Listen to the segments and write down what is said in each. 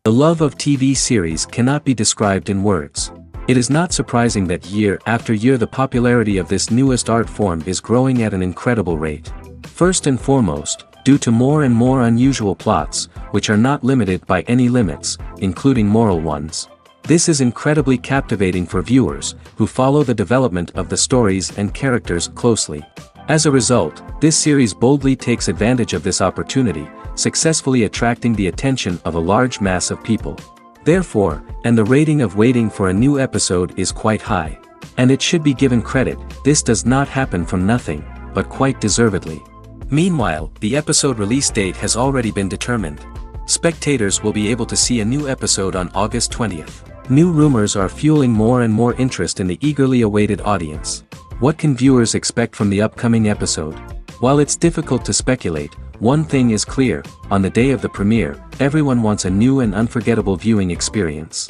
The love of TV series cannot be described in words. It is not surprising that year after year the popularity of this newest art form is growing at an incredible rate. First and foremost, due to more and more unusual plots, which are not limited by any limits, including moral ones. This is incredibly captivating for viewers, who follow the development of the stories and characters closely. As a result, this series boldly takes advantage of this opportunity, successfully attracting the attention of a large mass of people. Therefore, and the rating of waiting for a new episode is quite high. And it should be given credit, this does not happen from nothing, but quite deservedly. Meanwhile, the episode release date has already been determined. Spectators will be able to see a new episode on August 20th. New rumors are fueling more and more interest in the eagerly awaited audience. What can viewers expect from the upcoming episode? While it's difficult to speculate, one thing is clear: on the day of the premiere, everyone wants a new and unforgettable viewing experience.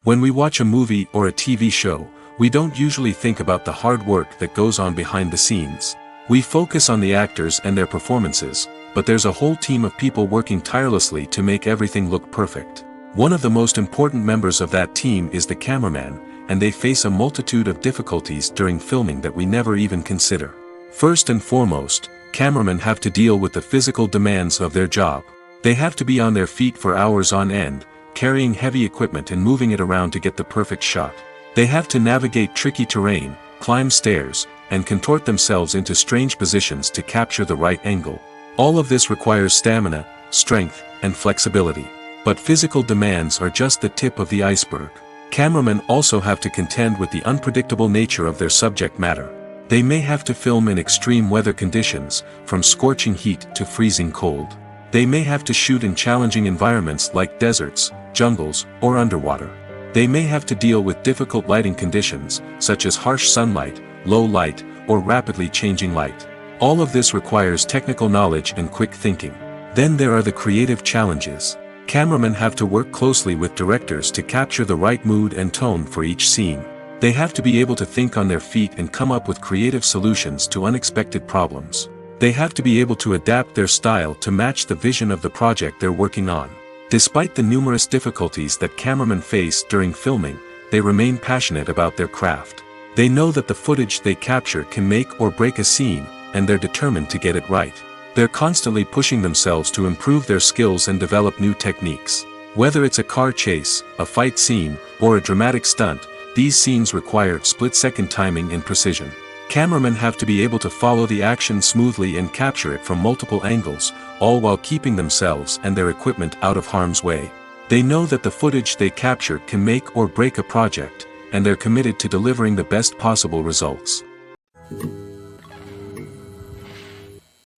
When we watch a movie or a TV show, we don't usually think about the hard work that goes on behind the scenes. We focus on the actors and their performances, but there's a whole team of people working tirelessly to make everything look perfect. One of the most important members of that team is the cameraman, and they face a multitude of difficulties during filming that we never even consider. First and foremost, cameramen have to deal with the physical demands of their job. They have to be on their feet for hours on end, carrying heavy equipment and moving it around to get the perfect shot. They have to navigate tricky terrain, climb stairs, and contort themselves into strange positions to capture the right angle. All of this requires stamina, strength, and flexibility. But physical demands are just the tip of the iceberg. Cameramen also have to contend with the unpredictable nature of their subject matter. They may have to film in extreme weather conditions, from scorching heat to freezing cold. They may have to shoot in challenging environments like deserts, jungles, or underwater. They may have to deal with difficult lighting conditions, such as harsh sunlight, low light, or rapidly changing light. All of this requires technical knowledge and quick thinking. Then there are the creative challenges. Cameramen have to work closely with directors to capture the right mood and tone for each scene. They have to be able to think on their feet and come up with creative solutions to unexpected problems. They have to be able to adapt their style to match the vision of the project they're working on. Despite the numerous difficulties that cameramen face during filming, they remain passionate about their craft. They know that the footage they capture can make or break a scene, and they're determined to get it right. They're constantly pushing themselves to improve their skills and develop new techniques. Whether it's a car chase, a fight scene, or a dramatic stunt, these scenes require split-second timing and precision. Cameramen have to be able to follow the action smoothly and capture it from multiple angles, all while keeping themselves and their equipment out of harm's way. They know that the footage they capture can make or break a project, and they're committed to delivering the best possible results.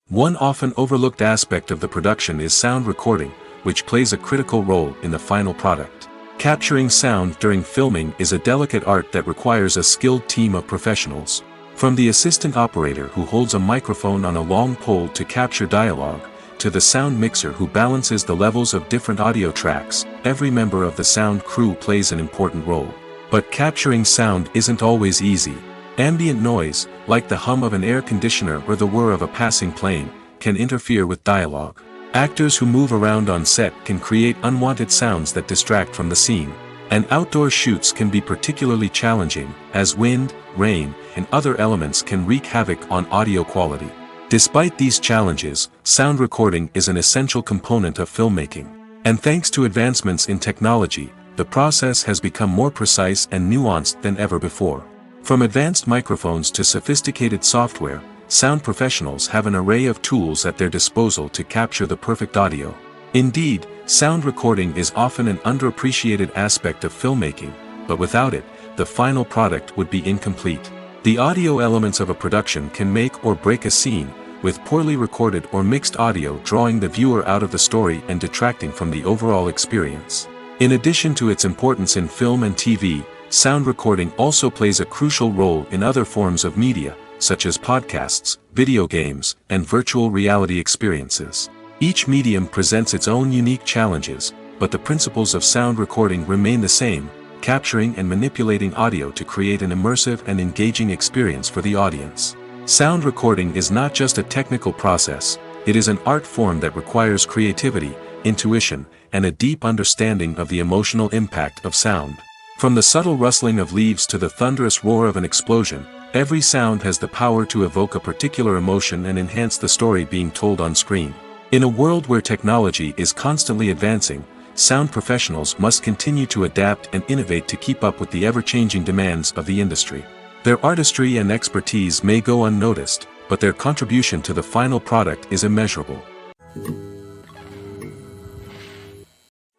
One often overlooked aspect of the production is sound recording, which plays a critical role in the final product. Capturing sound during filming is a delicate art that requires a skilled team of professionals. From the assistant operator who holds a microphone on a long pole to capture dialogue, to the sound mixer who balances the levels of different audio tracks, every member of the sound crew plays an important role. But capturing sound isn't always easy. Ambient noise, like the hum of an air conditioner or the whir of a passing plane, can interfere with dialogue. Actors who move around on set can create unwanted sounds that distract from the scene. And outdoor shoots can be particularly challenging, as wind, rain, and other elements can wreak havoc on audio quality. Despite these challenges, sound recording is an essential component of filmmaking. And thanks to advancements in technology, the process has become more precise and nuanced than ever before. From advanced microphones to sophisticated software, sound professionals have an array of tools at their disposal to capture the perfect audio. Indeed, sound recording is often an underappreciated aspect of filmmaking, but without it, the final product would be incomplete. The audio elements of a production can make or break a scene, with poorly recorded or mixed audio drawing the viewer out of the story and detracting from the overall experience. In addition to its importance in film and TV, sound recording also plays a crucial role in other forms of media, such as podcasts, video games, and virtual reality experiences. Each medium presents its own unique challenges, but the principles of sound recording remain the same, capturing and manipulating audio to create an immersive and engaging experience for the audience. Sound recording is not just a technical process, it is an art form that requires creativity, intuition, and a deep understanding of the emotional impact of sound. From the subtle rustling of leaves to the thunderous roar of an explosion, every sound has the power to evoke a particular emotion and enhance the story being told on screen. In a world where technology is constantly advancing, sound professionals must continue to adapt and innovate to keep up with the ever-changing demands of the industry. Their artistry and expertise may go unnoticed, but their contribution to the final product is immeasurable.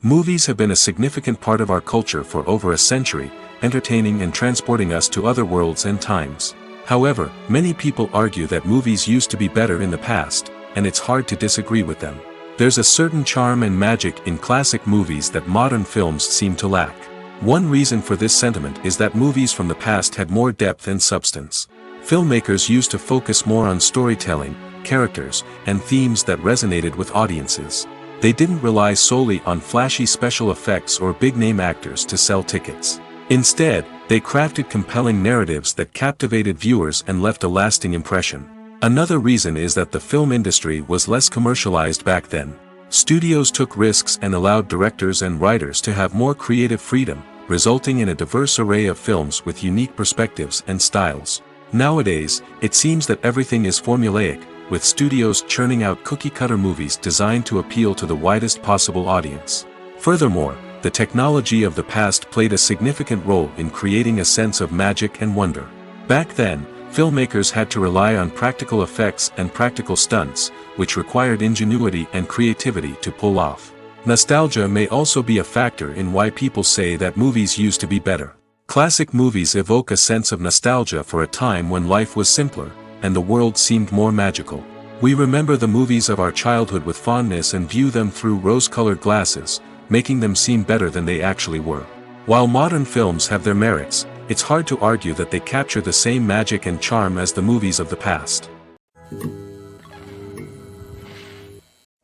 Movies have been a significant part of our culture for over a century, entertaining and transporting us to other worlds and times. However, many people argue that movies used to be better in the past, and it's hard to disagree with them. There's a certain charm and magic in classic movies that modern films seem to lack. One reason for this sentiment is that movies from the past had more depth and substance. Filmmakers used to focus more on storytelling, characters, and themes that resonated with audiences. They didn't rely solely on flashy special effects or big-name actors to sell tickets. Instead, they crafted compelling narratives that captivated viewers and left a lasting impression. Another reason is that the film industry was less commercialized back then. Studios took risks and allowed directors and writers to have more creative freedom, resulting in a diverse array of films with unique perspectives and styles. Nowadays, it seems that everything is formulaic, with studios churning out cookie-cutter movies designed to appeal to the widest possible audience. Furthermore, the technology of the past played a significant role in creating a sense of magic and wonder. Back then, filmmakers had to rely on practical effects and practical stunts, which required ingenuity and creativity to pull off. Nostalgia may also be a factor in why people say that movies used to be better. Classic movies evoke a sense of nostalgia for a time when life was simpler, and the world seemed more magical. We remember the movies of our childhood with fondness and view them through rose-colored glasses, making them seem better than they actually were. While modern films have their merits, it's hard to argue that they capture the same magic and charm as the movies of the past.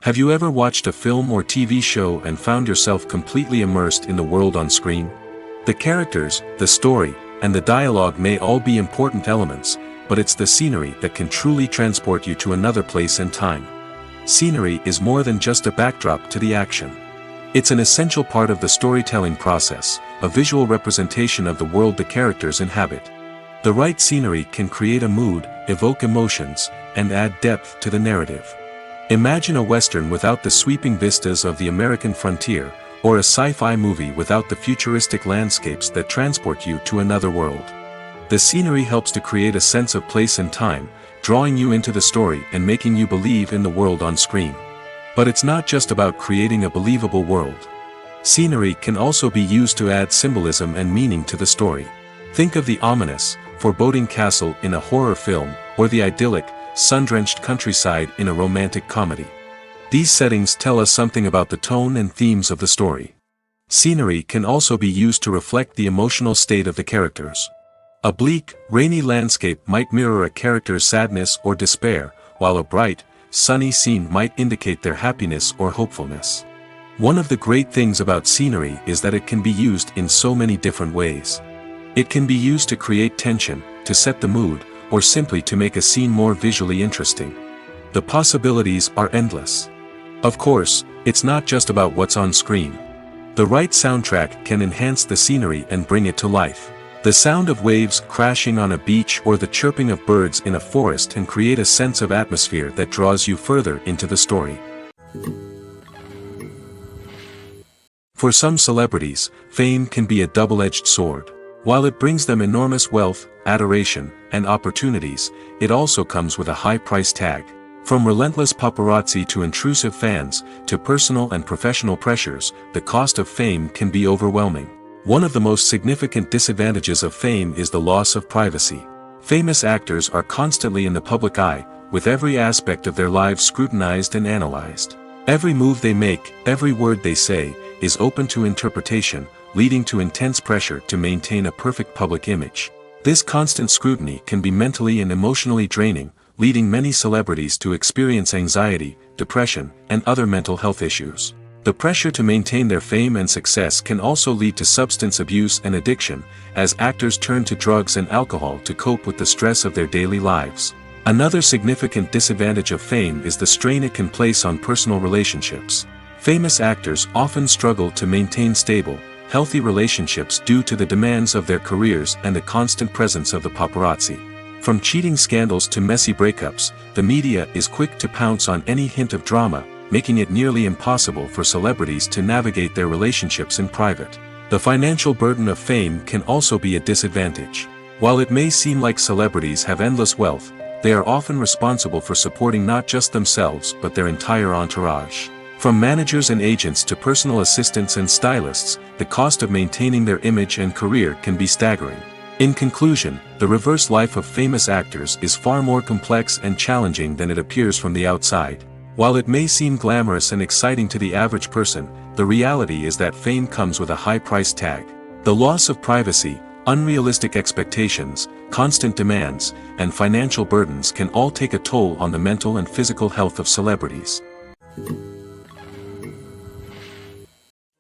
Have you ever watched a film or TV show and found yourself completely immersed in the world on screen? The characters, the story, and the dialogue may all be important elements, but it's the scenery that can truly transport you to another place and time. Scenery is more than just a backdrop to the action. It's an essential part of the storytelling process, a visual representation of the world the characters inhabit. The right scenery can create a mood, evoke emotions, and add depth to the narrative. Imagine a Western without the sweeping vistas of the American frontier, or a sci-fi movie without the futuristic landscapes that transport you to another world. The scenery helps to create a sense of place and time, drawing you into the story and making you believe in the world on screen. But it's not just about creating a believable world. Scenery can also be used to add symbolism and meaning to the story. Think of the ominous, foreboding castle in a horror film, or the idyllic, sun-drenched countryside in a romantic comedy. These settings tell us something about the tone and themes of the story. Scenery can also be used to reflect the emotional state of the characters. A bleak, rainy landscape might mirror a character's sadness or despair, while a bright, sunny scene might indicate their happiness or hopefulness. One of the great things about scenery is that it can be used in so many different ways. It can be used to create tension, to set the mood, or simply to make a scene more visually interesting. The possibilities are endless. Of course, it's not just about what's on screen. The right soundtrack can enhance the scenery and bring it to life. The sound of waves crashing on a beach or the chirping of birds in a forest can create a sense of atmosphere that draws you further into the story. For some celebrities, fame can be a double-edged sword. While it brings them enormous wealth, adoration, and opportunities, it also comes with a high price tag. From relentless paparazzi to intrusive fans, to personal and professional pressures, the cost of fame can be overwhelming. One of the most significant disadvantages of fame is the loss of privacy. Famous actors are constantly in the public eye, with every aspect of their lives scrutinized and analyzed. Every move they make, every word they say, is open to interpretation, leading to intense pressure to maintain a perfect public image. This constant scrutiny can be mentally and emotionally draining, leading many celebrities to experience anxiety, depression, and other mental health issues. The pressure to maintain their fame and success can also lead to substance abuse and addiction, as actors turn to drugs and alcohol to cope with the stress of their daily lives. Another significant disadvantage of fame is the strain it can place on personal relationships. Famous actors often struggle to maintain stable, healthy relationships due to the demands of their careers and the constant presence of the paparazzi. From cheating scandals to messy breakups, the media is quick to pounce on any hint of drama, making it nearly impossible for celebrities to navigate their relationships in private. The financial burden of fame can also be a disadvantage. While it may seem like celebrities have endless wealth, they are often responsible for supporting not just themselves but their entire entourage. From managers and agents to personal assistants and stylists, the cost of maintaining their image and career can be staggering. In conclusion, the reverse life of famous actors is far more complex and challenging than it appears from the outside. While it may seem glamorous and exciting to the average person, the reality is that fame comes with a high price tag. The loss of privacy, unrealistic expectations, constant demands, and financial burdens can all take a toll on the mental and physical health of celebrities.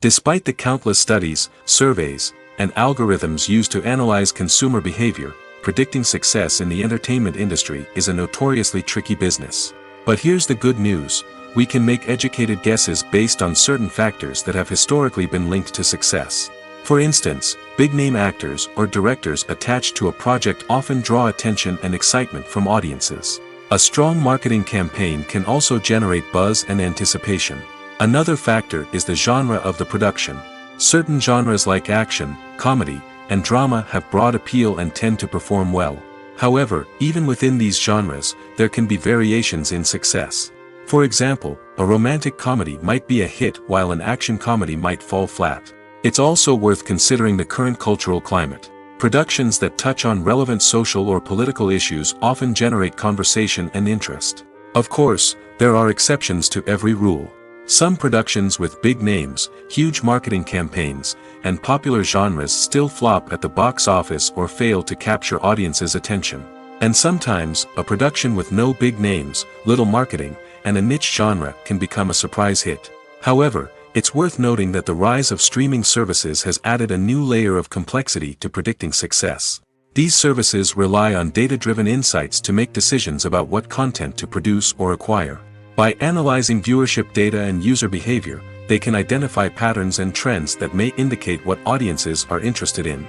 Despite the countless studies, surveys, and algorithms used to analyze consumer behavior, predicting success in the entertainment industry is a notoriously tricky business. But here's the good news: we can make educated guesses based on certain factors that have historically been linked to success. For instance, big-name actors or directors attached to a project often draw attention and excitement from audiences. A strong marketing campaign can also generate buzz and anticipation. Another factor is the genre of the production. Certain genres like action, comedy, and drama have broad appeal and tend to perform well. However, even within these genres, there can be variations in success. For example, a romantic comedy might be a hit while an action comedy might fall flat. It's also worth considering the current cultural climate. Productions that touch on relevant social or political issues often generate conversation and interest. Of course, there are exceptions to every rule. Some productions with big names, huge marketing campaigns, and popular genres still flop at the box office or fail to capture audiences' attention. And sometimes, a production with no big names, little marketing, and a niche genre can become a surprise hit. However, it's worth noting that the rise of streaming services has added a new layer of complexity to predicting success. These services rely on data-driven insights to make decisions about what content to produce or acquire. By analyzing viewership data and user behavior, they can identify patterns and trends that may indicate what audiences are interested in.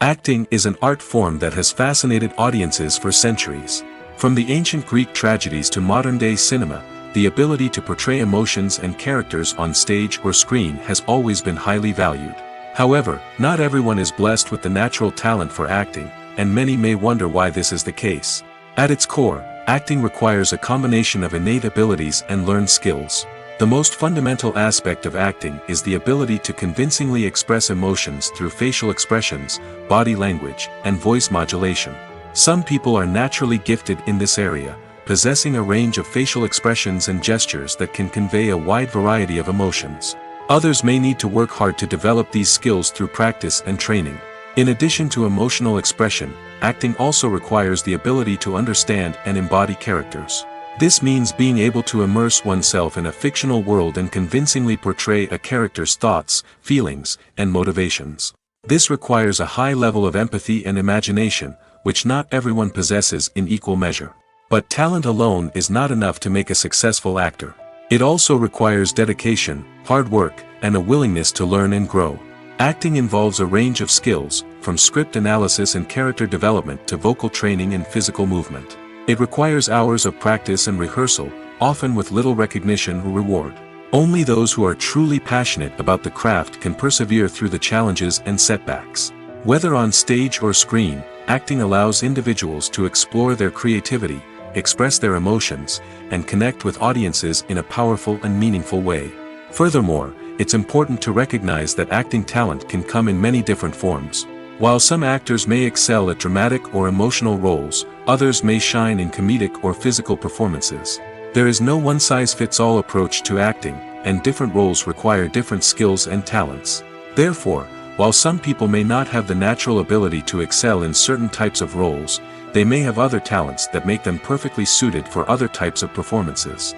Acting is an art form that has fascinated audiences for centuries. From the ancient Greek tragedies to modern-day cinema, the ability to portray emotions and characters on stage or screen has always been highly valued. However, not everyone is blessed with the natural talent for acting, and many may wonder why this is the case. At its core, acting requires a combination of innate abilities and learned skills. The most fundamental aspect of acting is the ability to convincingly express emotions through facial expressions, body language, and voice modulation. Some people are naturally gifted in this area, possessing a range of facial expressions and gestures that can convey a wide variety of emotions. Others may need to work hard to develop these skills through practice and training. In addition to emotional expression, acting also requires the ability to understand and embody characters. This means being able to immerse oneself in a fictional world and convincingly portray a character's thoughts, feelings, and motivations. This requires a high level of empathy and imagination, which not everyone possesses in equal measure. But talent alone is not enough to make a successful actor. It also requires dedication, hard work, and a willingness to learn and grow. Acting involves a range of skills, from script analysis and character development to vocal training and physical movement. It requires hours of practice and rehearsal, often with little recognition or reward. Only those who are truly passionate about the craft can persevere through the challenges and setbacks. Whether on stage or screen, acting allows individuals to explore their creativity, express their emotions, and connect with audiences in a powerful and meaningful way. Furthermore, it's important to recognize that acting talent can come in many different forms. While some actors may excel at dramatic or emotional roles, others may shine in comedic or physical performances. There is no one-size-fits-all approach to acting, and different roles require different skills and talents. Therefore, while some people may not have the natural ability to excel in certain types of roles, they may have other talents that make them perfectly suited for other types of performances.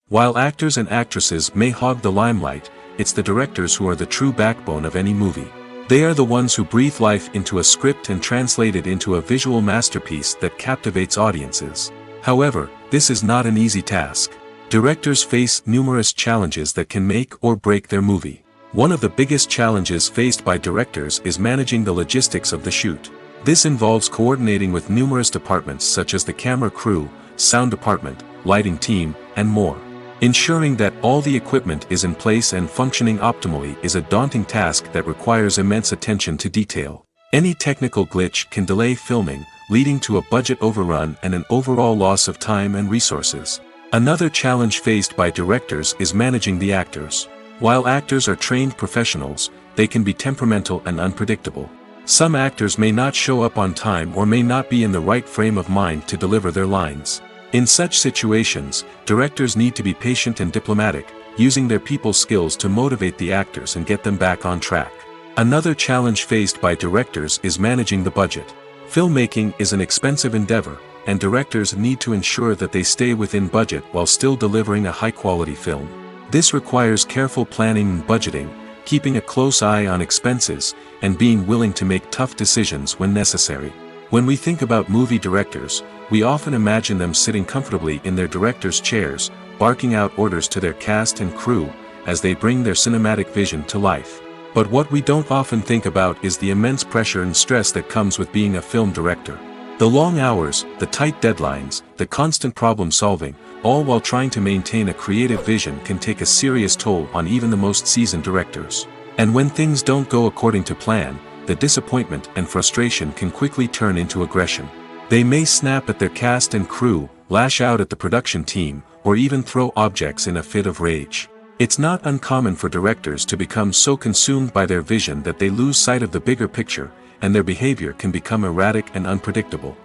While actors and actresses may hog the limelight, it's the directors who are the true backbone of any movie. They are the ones who breathe life into a script and translate it into a visual masterpiece that captivates audiences. However, this is not an easy task. Directors face numerous challenges that can make or break their movie. One of the biggest challenges faced by directors is managing the logistics of the shoot. This involves coordinating with numerous departments such as the camera crew, sound department, lighting team, and more. Ensuring that all the equipment is in place and functioning optimally is a daunting task that requires immense attention to detail. Any technical glitch can delay filming, leading to a budget overrun and an overall loss of time and resources. Another challenge faced by directors is managing the actors. While actors are trained professionals, they can be temperamental and unpredictable. Some actors may not show up on time or may not be in the right frame of mind to deliver their lines. In such situations, directors need to be patient and diplomatic, using their people skills to motivate the actors and get them back on track. Another challenge faced by directors is managing the budget. Filmmaking is an expensive endeavor, and directors need to ensure that they stay within budget while still delivering a high-quality film. This requires careful planning and budgeting, keeping a close eye on expenses, and being willing to make tough decisions when necessary. When we think about movie directors, we often imagine them sitting comfortably in their director's chairs, barking out orders to their cast and crew, as they bring their cinematic vision to life. But what we don't often think about is the immense pressure and stress that comes with being a film director. The long hours, the tight deadlines, the constant problem solving, all while trying to maintain a creative vision can take a serious toll on even the most seasoned directors. And when things don't go according to plan, the disappointment and frustration can quickly turn into aggression. They may snap at their cast and crew, lash out at the production team, or even throw objects in a fit of rage. It's not uncommon for directors to become so consumed by their vision that they lose sight of the bigger picture, and their behavior can become erratic and unpredictable.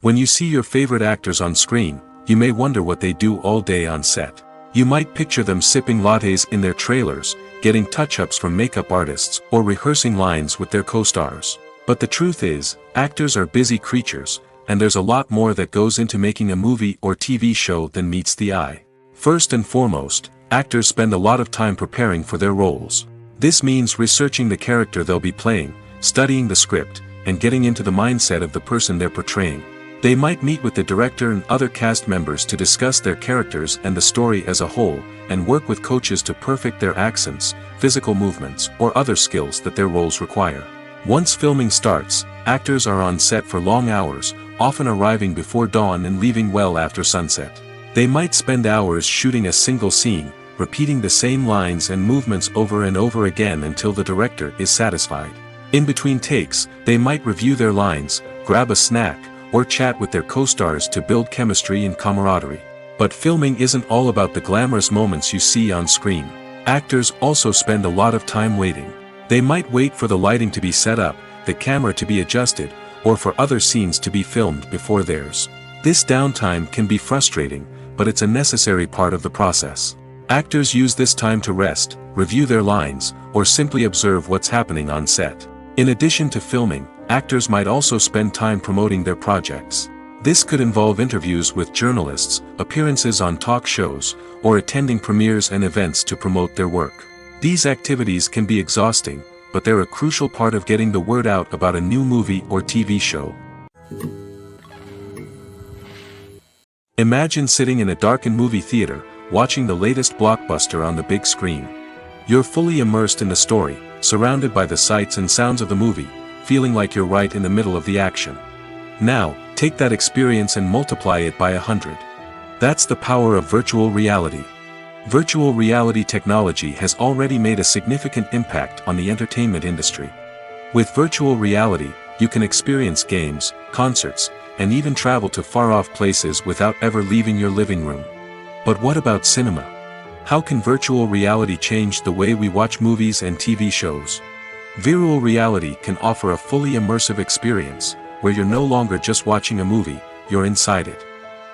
When you see your favorite actors on screen, you may wonder what they do all day on set. You might picture them sipping lattes in their trailers, getting touch-ups from makeup artists, or rehearsing lines with their co-stars. But the truth is, actors are busy creatures, and there's a lot more that goes into making a movie or TV show than meets the eye. First and foremost, actors spend a lot of time preparing for their roles. This means researching the character they'll be playing, studying the script, and getting into the mindset of the person they're portraying. They might meet with the director and other cast members to discuss their characters and the story as a whole, and work with coaches to perfect their accents, physical movements, or other skills that their roles require. Once filming starts, actors are on set for long hours, often arriving before dawn and leaving well after sunset. They might spend hours shooting a single scene, repeating the same lines and movements over and over again until the director is satisfied. In between takes, they might review their lines, grab a snack, or chat with their co-stars to build chemistry and camaraderie. But filming isn't all about the glamorous moments you see on screen. Actors also spend a lot of time waiting. They might wait for the lighting to be set up, the camera to be adjusted, or for other scenes to be filmed before theirs. This downtime can be frustrating, but it's a necessary part of the process. Actors use this time to rest, review their lines, or simply observe what's happening on set. In addition to filming, actors might also spend time promoting their projects. This could involve interviews with journalists, appearances on talk shows, or attending premieres and events to promote their work. These activities can be exhausting, but they're a crucial part of getting the word out about a new movie or TV show. Imagine sitting in a darkened movie theater, watching the latest blockbuster on the big screen. You're fully immersed in the story, surrounded by the sights and sounds of the movie, feeling like you're right in the middle of the action. Now, take that experience and multiply it by 100. That's the power of virtual reality. Virtual reality technology has already made a significant impact on the entertainment industry. With virtual reality, you can experience games, concerts, and even travel to far-off places without ever leaving your living room. But what about cinema? How can virtual reality change the way we watch movies and TV shows? Virtual reality can offer a fully immersive experience, where you're no longer just watching a movie, you're inside it.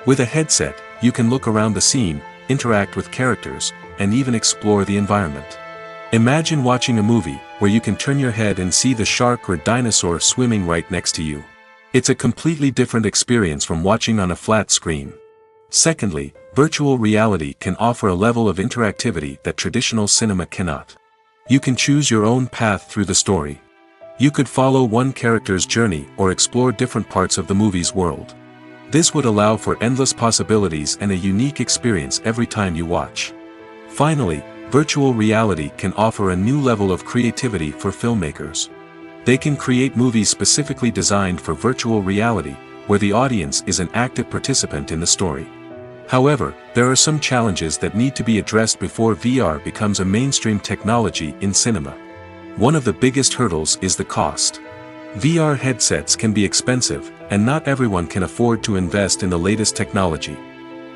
With a headset, you can look around the scene, interact with characters, and even explore the environment. Imagine watching a movie, where you can turn your head and see the shark or dinosaur swimming right next to you. It's a completely different experience from watching on a flat screen. Secondly, virtual reality can offer a level of interactivity that traditional cinema cannot. You can choose your own path through the story. You could follow one character's journey or explore different parts of the movie's world. This would allow for endless possibilities and a unique experience every time you watch. Finally, virtual reality can offer a new level of creativity for filmmakers. They can create movies specifically designed for virtual reality, where the audience is an active participant in the story. However, there are some challenges that need to be addressed before VR becomes a mainstream technology in cinema. One of the biggest hurdles is the cost. VR headsets can be expensive, and not everyone can afford to invest in the latest technology.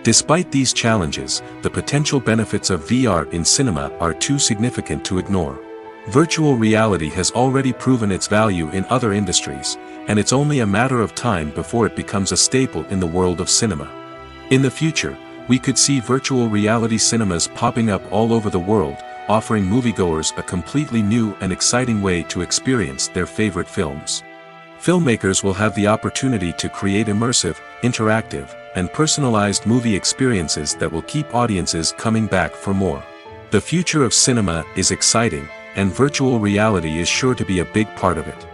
Despite these challenges, the potential benefits of VR in cinema are too significant to ignore. Virtual reality has already proven its value in other industries, and it's only a matter of time before it becomes a staple in the world of cinema. In the future, we could see virtual reality cinemas popping up all over the world, offering moviegoers a completely new and exciting way to experience their favorite films. Filmmakers will have the opportunity to create immersive, interactive, and personalized movie experiences that will keep audiences coming back for more. The future of cinema is exciting, and virtual reality is sure to be a big part of it.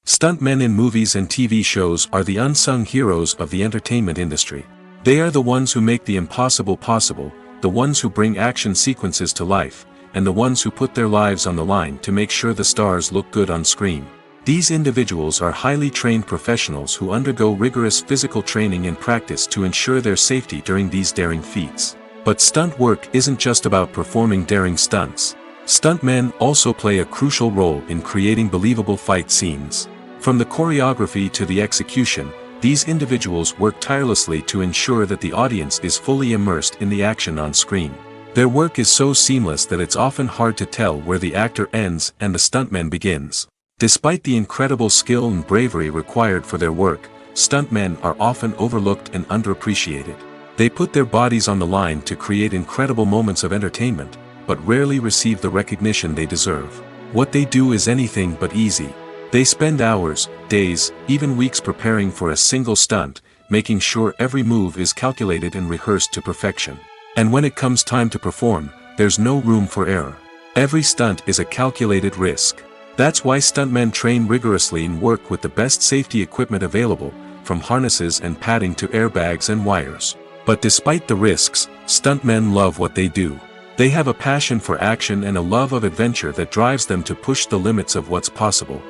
Stuntmen in movies and TV shows are the unsung heroes of the entertainment industry. They are the ones who make the impossible possible, the ones who bring action sequences to life, and the ones who put their lives on the line to make sure the stars look good on screen. These individuals are highly trained professionals who undergo rigorous physical training and practice to ensure their safety during these daring feats. But stunt work isn't just about performing daring stunts. Stuntmen also play a crucial role in creating believable fight scenes. From the choreography to the execution, these individuals work tirelessly to ensure that the audience is fully immersed in the action on screen. Their work is so seamless that it's often hard to tell where the actor ends and the stuntman begins. Despite the incredible skill and bravery required for their work, stuntmen are often overlooked and underappreciated. They put their bodies on the line to create incredible moments of entertainment, but rarely receive the recognition they deserve. What they do is anything but easy. They spend hours, days, even weeks preparing for a single stunt, making sure every move is calculated and rehearsed to perfection. And when it comes time to perform, there's no room for error. Every stunt is a calculated risk. That's why stuntmen train rigorously and work with the best safety equipment available, from harnesses and padding to airbags and wires. But despite the risks, stuntmen love what they do. They have a passion for action and a love of adventure that drives them to push the limits of what's possible.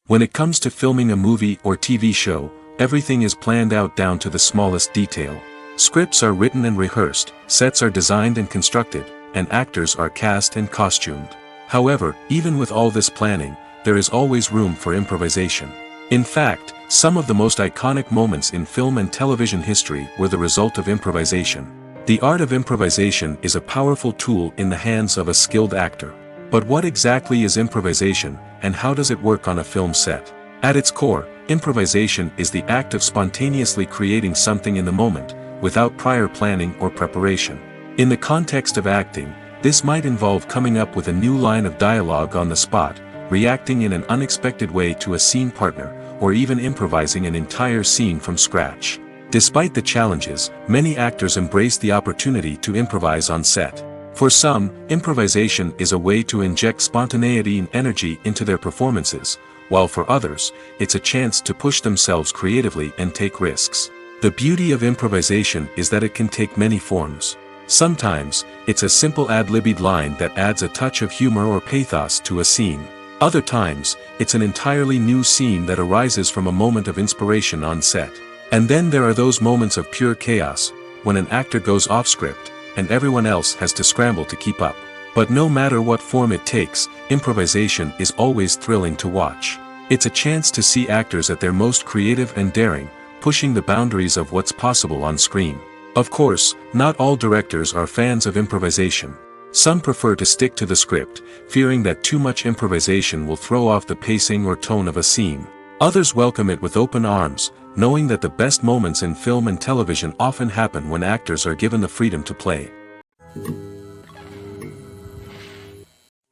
When it comes to filming a movie or TV show, everything is planned out down to the smallest detail. Scripts are written and rehearsed, sets are designed and constructed, and actors are cast and costumed. However, even with all this planning, there is always room for improvisation. In fact, some of the most iconic moments in film and television history were the result of improvisation. The art of improvisation is a powerful tool in the hands of a skilled actor. But what exactly is improvisation, and how does it work on a film set? At its core, improvisation is the act of spontaneously creating something in the moment, without prior planning or preparation. In the context of acting, this might involve coming up with a new line of dialogue on the spot, reacting in an unexpected way to a scene partner, or even improvising an entire scene from scratch. Despite the challenges, many actors embrace the opportunity to improvise on set. For some, improvisation is a way to inject spontaneity and energy into their performances, while for others, it's a chance to push themselves creatively and take risks. The beauty of improvisation is that it can take many forms. Sometimes, it's a simple ad-libbed line that adds a touch of humor or pathos to a scene. Other times, it's an entirely new scene that arises from a moment of inspiration on set. And then there are those moments of pure chaos, when an actor goes off script, and everyone else has to scramble to keep up. But no matter what form it takes, improvisation is always thrilling to watch. It's a chance to see actors at their most creative and daring, pushing the boundaries of what's possible on screen. Of course, not all directors are fans of improvisation. Some prefer to stick to the script, fearing that too much improvisation will throw off the pacing or tone of a scene. Others welcome it with open arms, knowing that the best moments in film and television often happen when actors are given the freedom to play.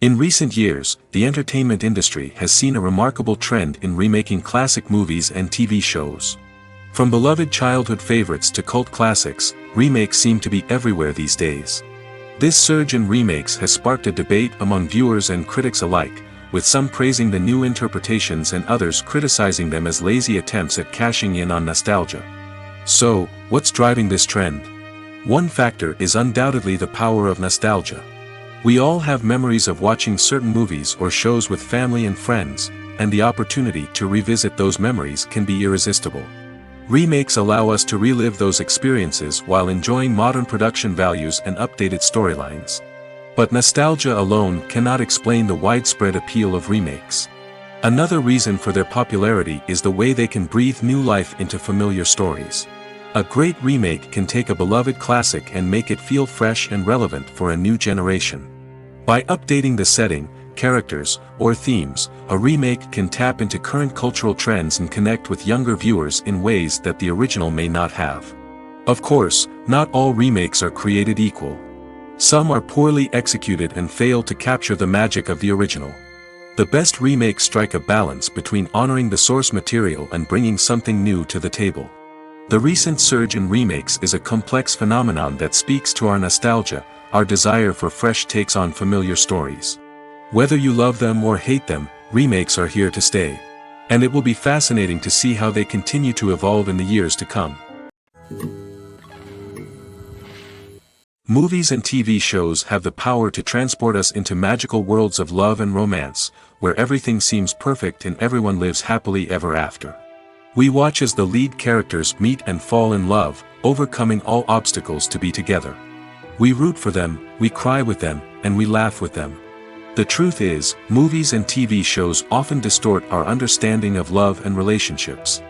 In recent years, the entertainment industry has seen a remarkable trend in remaking classic movies and TV shows. From beloved childhood favorites to cult classics, remakes seem to be everywhere these days. This surge in remakes has sparked a debate among viewers and critics alike, with some praising the new interpretations and others criticizing them as lazy attempts at cashing in on nostalgia. So, what's driving this trend? One factor is undoubtedly the power of nostalgia. We all have memories of watching certain movies or shows with family and friends, and the opportunity to revisit those memories can be irresistible. Remakes allow us to relive those experiences while enjoying modern production values and updated storylines. But nostalgia alone cannot explain the widespread appeal of remakes. Another reason for their popularity is the way they can breathe new life into familiar stories. A great remake can take a beloved classic and make it feel fresh and relevant for a new generation. By updating the setting, characters, or themes, a remake can tap into current cultural trends and connect with younger viewers in ways that the original may not have. Of course, not all remakes are created equal. Some are poorly executed and fail to capture the magic of the original. The best remakes strike a balance between honoring the source material and bringing something new to the table. The recent surge in remakes is a complex phenomenon that speaks to our nostalgia, our desire for fresh takes on familiar stories. Whether you love them or hate them, remakes are here to stay. And it will be fascinating to see how they continue to evolve in the years to come. Movies and TV shows have the power to transport us into magical worlds of love and romance, where everything seems perfect and everyone lives happily ever after. We watch as the lead characters meet and fall in love, overcoming all obstacles to be together. We root for them, we cry with them, and we laugh with them. The truth is, movies and TV shows often distort our understanding of love and relationships.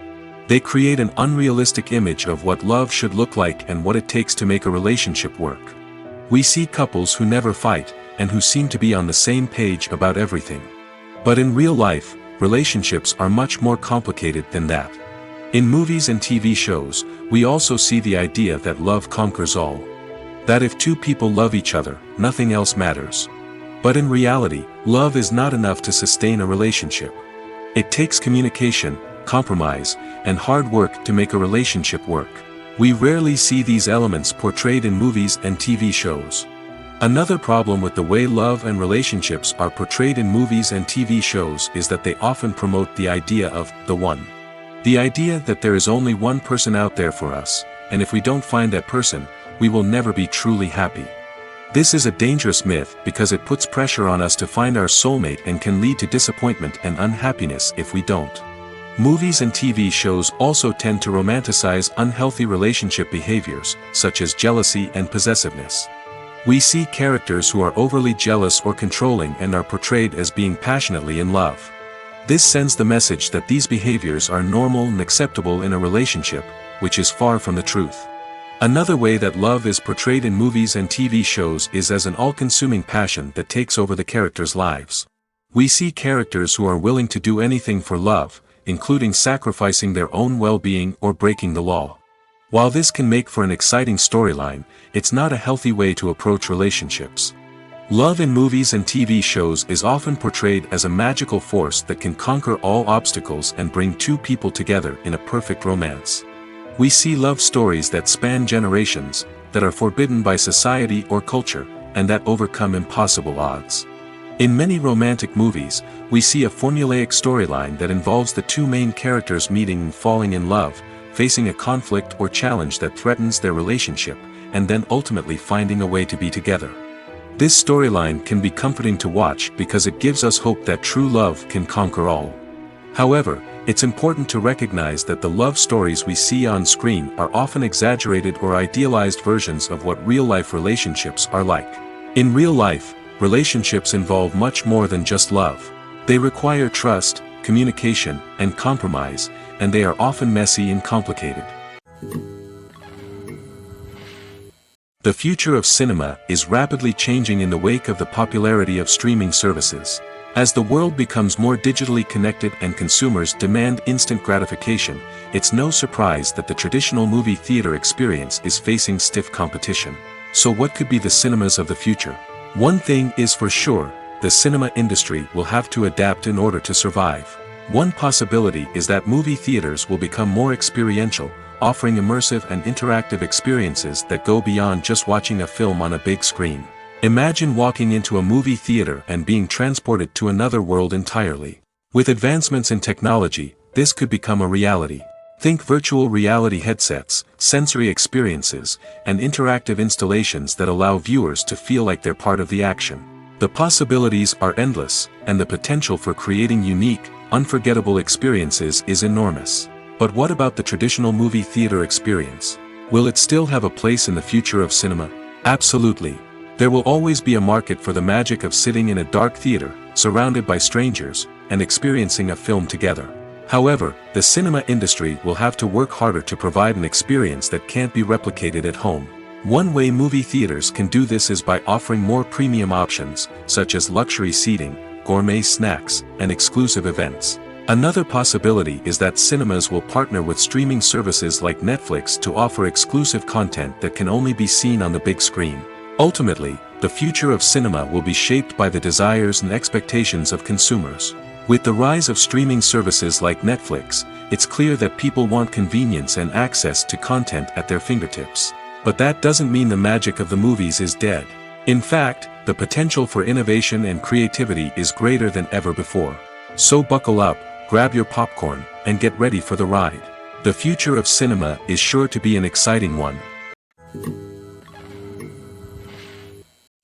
They create an unrealistic image of what love should look like and what it takes to make a relationship work. We see couples who never fight, and who seem to be on the same page about everything. But in real life, relationships are much more complicated than that. In movies and TV shows, we also see the idea that love conquers all. That if two people love each other, nothing else matters. But in reality, love is not enough to sustain a relationship. It takes communication, compromise, and hard work to make a relationship work. We rarely see these elements portrayed in movies and TV shows. Another problem with the way love and relationships are portrayed in movies and TV shows is that they often promote the idea of the one. The idea that there is only one person out there for us, and if we don't find that person, we will never be truly happy. This is a dangerous myth because it puts pressure on us to find our soulmate and can lead to disappointment and unhappiness if we don't. Movies and TV shows also tend to romanticize unhealthy relationship behaviors, such as jealousy and possessiveness. We see characters who are overly jealous or controlling and are portrayed as being passionately in love. This sends the message that these behaviors are normal and acceptable in a relationship, which is far from the truth. Another way that love is portrayed in movies and TV shows is as an all-consuming passion that takes over the characters' lives. We see characters who are willing to do anything for love, including sacrificing their own well-being or breaking the law. While this can make for an exciting storyline, it's not a healthy way to approach relationships. Love in movies and TV shows is often portrayed as a magical force that can conquer all obstacles and bring two people together in a perfect romance. We see love stories that span generations, that are forbidden by society or culture, and that overcome impossible odds. In many romantic movies, we see a formulaic storyline that involves the two main characters meeting and falling in love, facing a conflict or challenge that threatens their relationship, and then ultimately finding a way to be together. This storyline can be comforting to watch because it gives us hope that true love can conquer all. However, it's important to recognize that the love stories we see on screen are often exaggerated or idealized versions of what real-life relationships are like. In real life, relationships involve much more than just love. They require trust, communication, and compromise, and they are often messy and complicated. The future of cinema is rapidly changing in the wake of the popularity of streaming services. As the world becomes more digitally connected and consumers demand instant gratification, it's no surprise that the traditional movie theater experience is facing stiff competition. So what could be the cinemas of the future? One thing is for sure, the cinema industry will have to adapt in order to survive. One possibility is that movie theaters will become more experiential, offering immersive and interactive experiences that go beyond just watching a film on a big screen. Imagine walking into a movie theater and being transported to another world entirely. With advancements in technology, this could become a reality. Think virtual reality headsets, sensory experiences, and interactive installations that allow viewers to feel like they're part of the action. The possibilities are endless, and the potential for creating unique, unforgettable experiences is enormous. But what about the traditional movie theater experience? Will it still have a place in the future of cinema? Absolutely. There will always be a market for the magic of sitting in a dark theater, surrounded by strangers, and experiencing a film together. However, the cinema industry will have to work harder to provide an experience that can't be replicated at home. One way movie theaters can do this is by offering more premium options, such as luxury seating, gourmet snacks, and exclusive events. Another possibility is that cinemas will partner with streaming services like Netflix to offer exclusive content that can only be seen on the big screen. Ultimately, the future of cinema will be shaped by the desires and expectations of consumers. With the rise of streaming services like Netflix, it's clear that people want convenience and access to content at their fingertips. But that doesn't mean the magic of the movies is dead. In fact, the potential for innovation and creativity is greater than ever before. So buckle up, grab your popcorn, and get ready for the ride. The future of cinema is sure to be an exciting one.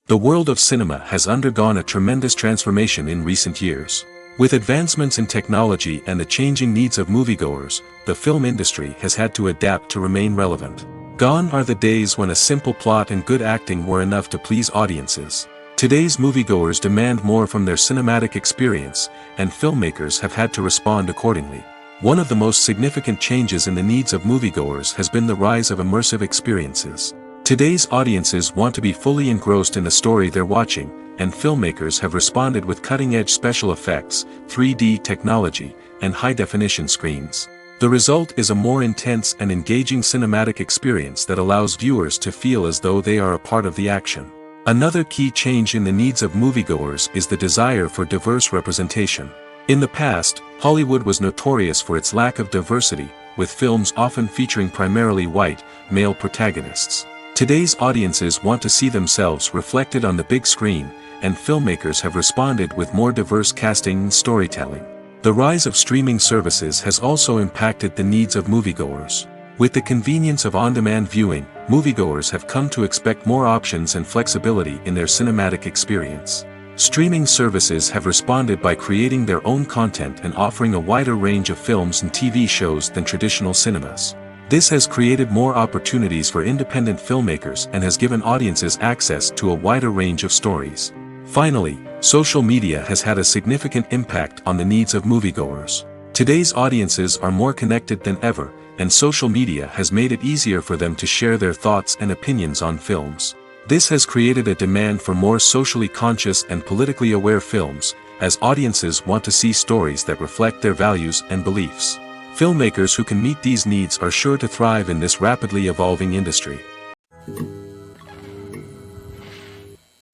The world of cinema has undergone a tremendous transformation in recent years. With advancements in technology and the changing needs of moviegoers, the film industry has had to adapt to remain relevant. Gone are the days when a simple plot and good acting were enough to please audiences. Today's moviegoers demand more from their cinematic experience, and filmmakers have had to respond accordingly. One of the most significant changes in the needs of moviegoers has been the rise of immersive experiences. Today's audiences want to be fully engrossed in the story they're watching, and filmmakers have responded with cutting-edge special effects, 3D technology, and high-definition screens. The result is a more intense and engaging cinematic experience that allows viewers to feel as though they are a part of the action. Another key change in the needs of moviegoers is the desire for diverse representation. In the past, Hollywood was notorious for its lack of diversity, with films often featuring primarily white, male protagonists. Today's audiences want to see themselves reflected on the big screen, and filmmakers have responded with more diverse casting and storytelling. The rise of streaming services has also impacted the needs of moviegoers. With the convenience of on-demand viewing, moviegoers have come to expect more options and flexibility in their cinematic experience. Streaming services have responded by creating their own content and offering a wider range of films and TV shows than traditional cinemas. This has created more opportunities for independent filmmakers and has given audiences access to a wider range of stories. Finally, social media has had a significant impact on the needs of moviegoers. Today's audiences are more connected than ever, and social media has made it easier for them to share their thoughts and opinions on films. This has created a demand for more socially conscious and politically aware films, as audiences want to see stories that reflect their values and beliefs. Filmmakers who can meet these needs are sure to thrive in this rapidly evolving industry.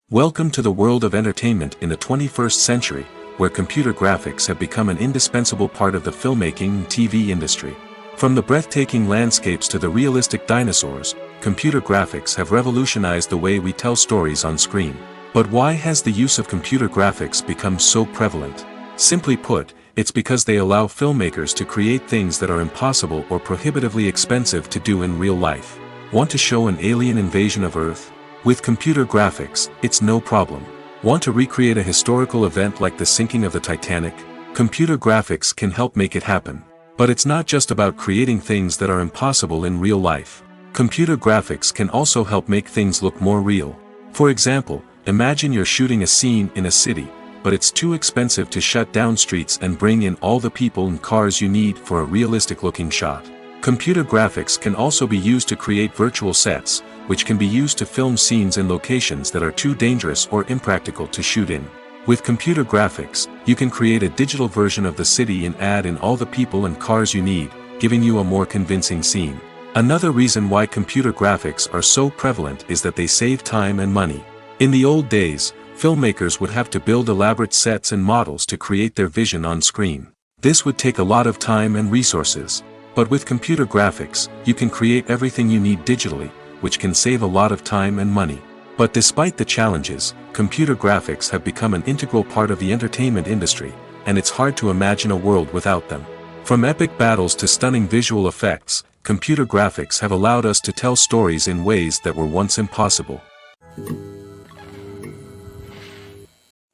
Welcome to the world of entertainment in the 21st century, where computer graphics have become an indispensable part of the filmmaking and TV industry. From the breathtaking landscapes to the realistic dinosaurs, computer graphics have revolutionized the way we tell stories on screen. But why has the use of computer graphics become so prevalent? Simply put, it's because they allow filmmakers to create things that are impossible or prohibitively expensive to do in real life. Want to show an alien invasion of Earth? With computer graphics, it's no problem. Want to recreate a historical event like the sinking of the Titanic? Computer graphics can help make it happen. But it's not just about creating things that are impossible in real life. Computer graphics can also help make things look more real. For example, imagine you're shooting a scene in a city, but it's too expensive to shut down streets and bring in all the people and cars you need for a realistic-looking shot. Computer graphics can also be used to create virtual sets, which can be used to film scenes in locations that are too dangerous or impractical to shoot in. With computer graphics, you can create a digital version of the city and add in all the people and cars you need, giving you a more convincing scene. Another reason why computer graphics are so prevalent is that they save time and money. In the old days, filmmakers would have to build elaborate sets and models to create their vision on screen. This would take a lot of time and resources. But with computer graphics, you can create everything you need digitally, which can save a lot of time and money. But despite the challenges, computer graphics have become an integral part of the entertainment industry, and it's hard to imagine a world without them. From epic battles to stunning visual effects, computer graphics have allowed us to tell stories in ways that were once impossible.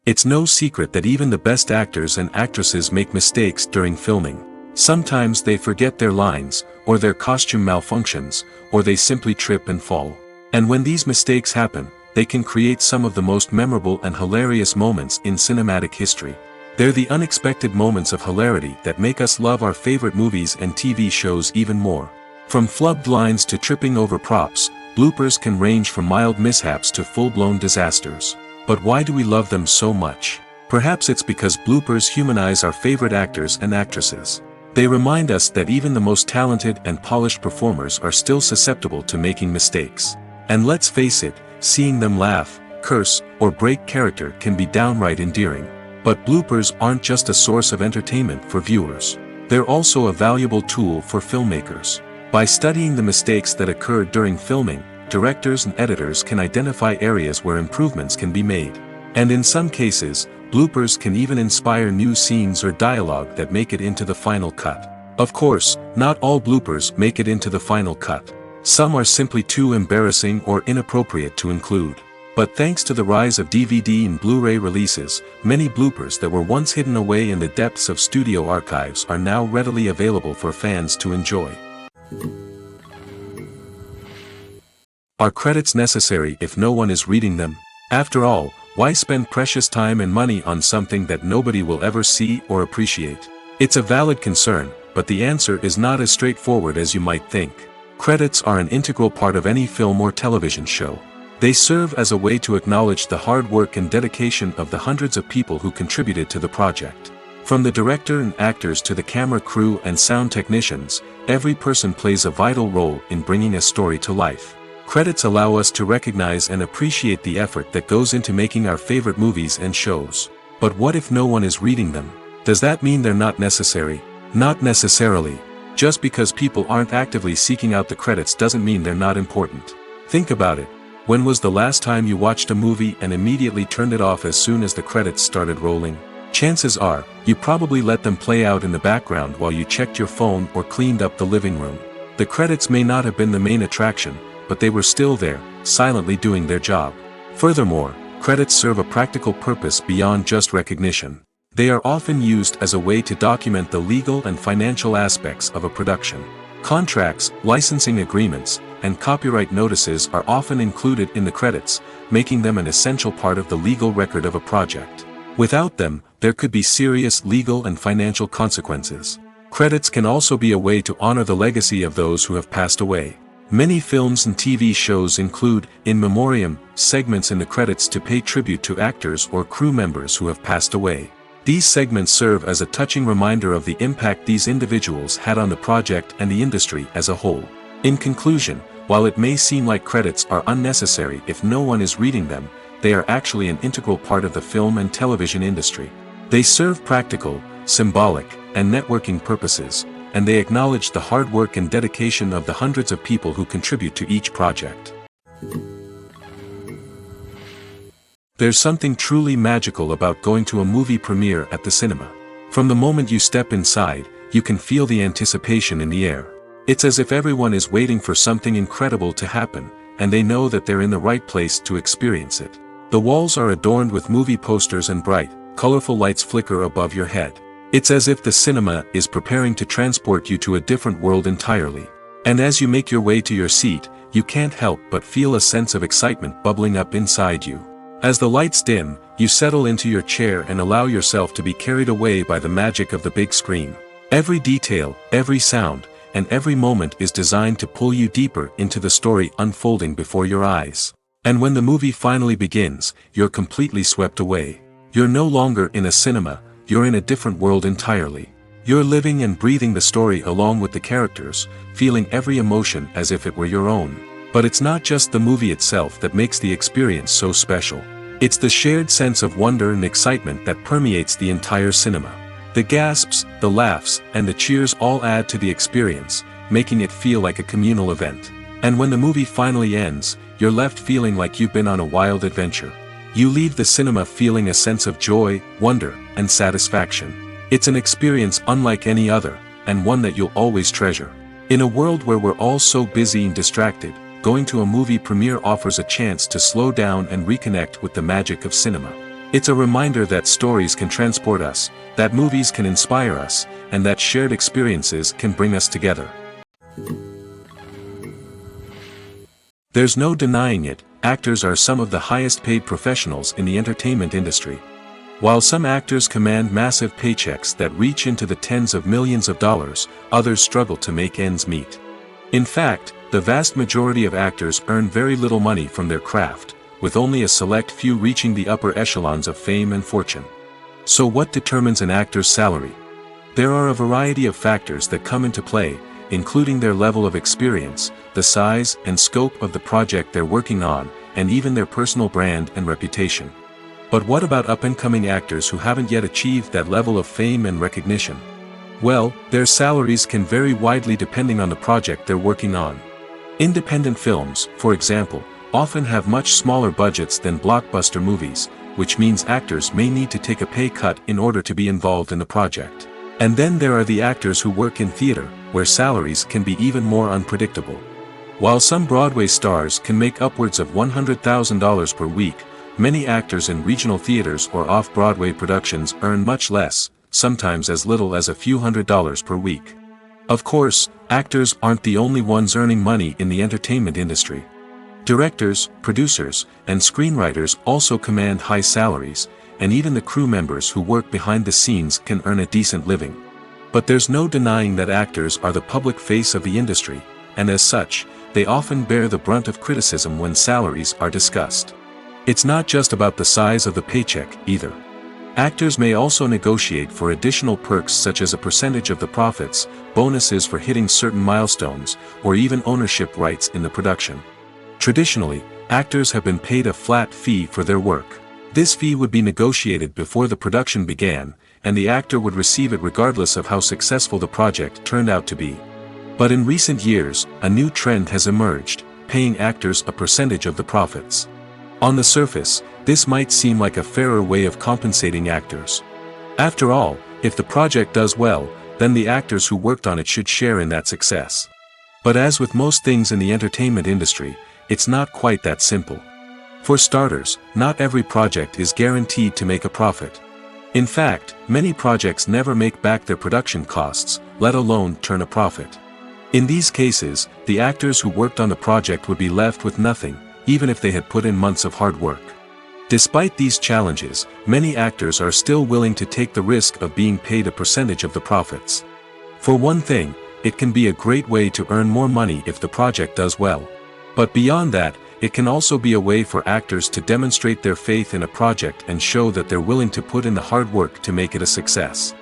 It's no secret that even the best actors and actresses make mistakes during filming. Sometimes they forget their lines, or their costume malfunctions, or they simply trip and fall. And when these mistakes happen, they can create some of the most memorable and hilarious moments in cinematic history. They're the unexpected moments of hilarity that make us love our favorite movies and TV shows even more. From flubbed lines to tripping over props, bloopers can range from mild mishaps to full-blown disasters. But why do we love them so much? Perhaps it's because bloopers humanize our favorite actors and actresses. They remind us that even the most talented and polished performers are still susceptible to making mistakes. And let's face it, seeing them laugh, curse, or break character can be downright endearing. But bloopers aren't just a source of entertainment for viewers. They're also a valuable tool for filmmakers. By studying the mistakes that occurred during filming, directors and editors can identify areas where improvements can be made. And in some cases, bloopers can even inspire new scenes or dialogue that make it into the final cut. Of course, not all bloopers make it into the final cut. Some are simply too embarrassing or inappropriate to include. But thanks to the rise of DVD and Blu-ray releases, many bloopers that were once hidden away in the depths of studio archives are now readily available for fans to enjoy. Are credits necessary if no one is reading them? After all, why spend precious time and money on something that nobody will ever see or appreciate? It's a valid concern, but the answer is not as straightforward as you might think. Credits are an integral part of any film or television show. They serve as a way to acknowledge the hard work and dedication of the hundreds of people who contributed to the project. From the director and actors to the camera crew and sound technicians, every person plays a vital role in bringing a story to life. Credits allow us to recognize and appreciate the effort that goes into making our favorite movies and shows. But what if no one is reading them? Does that mean they're not necessary? Not necessarily. Just because people aren't actively seeking out the credits doesn't mean they're not important. Think about it. When was the last time you watched a movie and immediately turned it off as soon as the credits started rolling? Chances are, you probably let them play out in the background while you checked your phone or cleaned up the living room. The credits may not have been the main attraction, but they were still there, silently doing their job. Furthermore, credits serve a practical purpose beyond just recognition. They are often used as a way to document the legal and financial aspects of a production. Contracts, licensing agreements, and copyright notices are often included in the credits, making them an essential part of the legal record of a project. Without them, there could be serious legal and financial consequences. Credits can also be a way to honor the legacy of those who have passed away. Many films and TV shows include, in memoriam, segments in the credits to pay tribute to actors or crew members who have passed away. These segments serve as a touching reminder of the impact these individuals had on the project and the industry as a whole. In conclusion, while it may seem like credits are unnecessary if no one is reading them, they are actually an integral part of the film and television industry. They serve practical, symbolic, and networking purposes, and they acknowledge the hard work and dedication of the hundreds of people who contribute to each project. There's something truly magical about going to a movie premiere at the cinema. From the moment you step inside, you can feel the anticipation in the air. It's as if everyone is waiting for something incredible to happen, and they know that they're in the right place to experience it. The walls are adorned with movie posters and bright, colorful lights flicker above your head. It's as if the cinema is preparing to transport you to a different world entirely. And as you make your way to your seat, you can't help but feel a sense of excitement bubbling up inside you. As the lights dim, you settle into your chair and allow yourself to be carried away by the magic of the big screen. Every detail, every sound, and every moment is designed to pull you deeper into the story unfolding before your eyes. And when the movie finally begins, you're completely swept away. You're no longer in a cinema, you're in a different world entirely. You're living and breathing the story along with the characters, feeling every emotion as if it were your own. But it's not just the movie itself that makes the experience so special. It's the shared sense of wonder and excitement that permeates the entire cinema. The gasps, the laughs, and the cheers all add to the experience, making it feel like a communal event. And when the movie finally ends, you're left feeling like you've been on a wild adventure. You leave the cinema feeling a sense of joy, wonder, and satisfaction. It's an experience unlike any other, and one that you'll always treasure. In a world where we're all so busy and distracted, going to a movie premiere offers a chance to slow down and reconnect with the magic of cinema. It's a reminder that stories can transport us, that movies can inspire us, and that shared experiences can bring us together. There's no denying it, actors are some of the highest paid professionals in the entertainment industry. While some actors command massive paychecks that reach into the tens of millions of dollars, others struggle to make ends meet. In fact, the vast majority of actors earn very little money from their craft, with only a select few reaching the upper echelons of fame and fortune. So what determines an actor's salary? There are a variety of factors that come into play, including their level of experience, the size and scope of the project they're working on, and even their personal brand and reputation. But what about up-and-coming actors who haven't yet achieved that level of fame and recognition? Well, their salaries can vary widely depending on the project they're working on. Independent films, for example, often have much smaller budgets than blockbuster movies, which means actors may need to take a pay cut in order to be involved in the project. And then there are the actors who work in theater, where salaries can be even more unpredictable. While some Broadway stars can make upwards of $100,000 per week, many actors in regional theaters or off-Broadway productions earn much less, sometimes as little as a few $100s per week. Of course, actors aren't the only ones earning money in the entertainment industry. Directors, producers, and screenwriters also command high salaries, and even the crew members who work behind the scenes can earn a decent living. But there's no denying that actors are the public face of the industry, and as such, they often bear the brunt of criticism when salaries are discussed. It's not just about the size of the paycheck, either. Actors may also negotiate for additional perks such as a percentage of the profits, bonuses for hitting certain milestones, or even ownership rights in the production. Traditionally, actors have been paid a flat fee for their work. This fee would be negotiated before the production began, and the actor would receive it regardless of how successful the project turned out to be. But in recent years, a new trend has emerged, paying actors a percentage of the profits. On the surface, this might seem like a fairer way of compensating actors. After all, if the project does well, then the actors who worked on it should share in that success. But as with most things in the entertainment industry, it's not quite that simple. For starters, not every project is guaranteed to make a profit. In fact, many projects never make back their production costs, let alone turn a profit. In these cases, the actors who worked on the project would be left with nothing, even if they had put in months of hard work. Despite these challenges, many actors are still willing to take the risk of being paid a percentage of the profits. For one thing, it can be a great way to earn more money if the project does well. But beyond that, it can also be a way for actors to demonstrate their faith in a project and show that they're willing to put in the hard work to make it a success.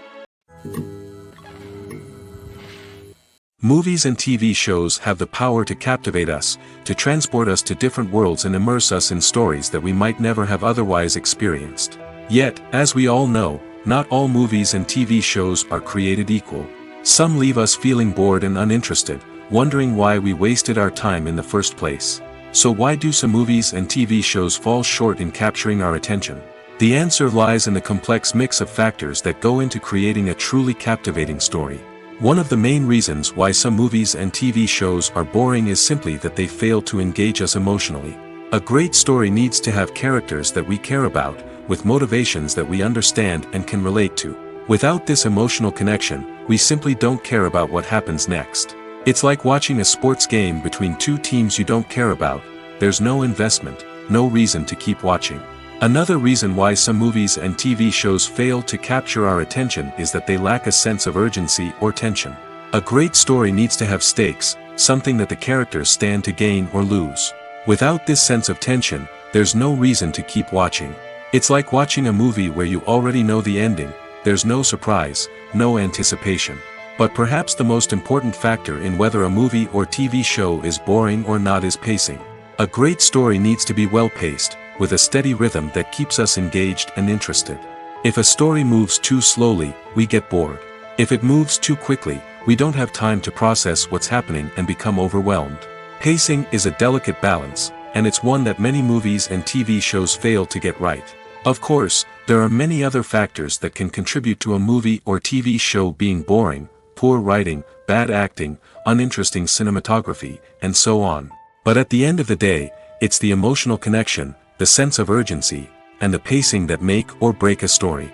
Movies and TV shows have the power to captivate us, to transport us to different worlds and immerse us in stories that we might never have otherwise experienced. Yet, as we all know, not all movies and TV shows are created equal. Some leave us feeling bored and uninterested, wondering why we wasted our time in the first place. So why do some movies and TV shows fall short in capturing our attention? The answer lies in the complex mix of factors that go into creating a truly captivating story. One of the main reasons why some movies and TV shows are boring is simply that they fail to engage us emotionally. A great story needs to have characters that we care about, with motivations that we understand and can relate to. Without this emotional connection, we simply don't care about what happens next. It's like watching a sports game between two teams you don't care about. There's no investment, no reason to keep watching. Another reason why some movies and TV shows fail to capture our attention is that they lack a sense of urgency or tension. A great story needs to have stakes, something that the characters stand to gain or lose. Without this sense of tension, there's no reason to keep watching. It's like watching a movie where you already know the ending. There's no surprise, no anticipation. But perhaps the most important factor in whether a movie or TV show is boring or not is pacing. A great story needs to be well-paced, with a steady rhythm that keeps us engaged and interested. If a story moves too slowly, we get bored. If it moves too quickly, we don't have time to process what's happening and become overwhelmed. Pacing is a delicate balance, and it's one that many movies and TV shows fail to get right. Of course, there are many other factors that can contribute to a movie or TV show being boring: poor writing, bad acting, uninteresting cinematography, and so on. But at the end of the day, it's the emotional connection, the sense of urgency, and the pacing that make or break a story.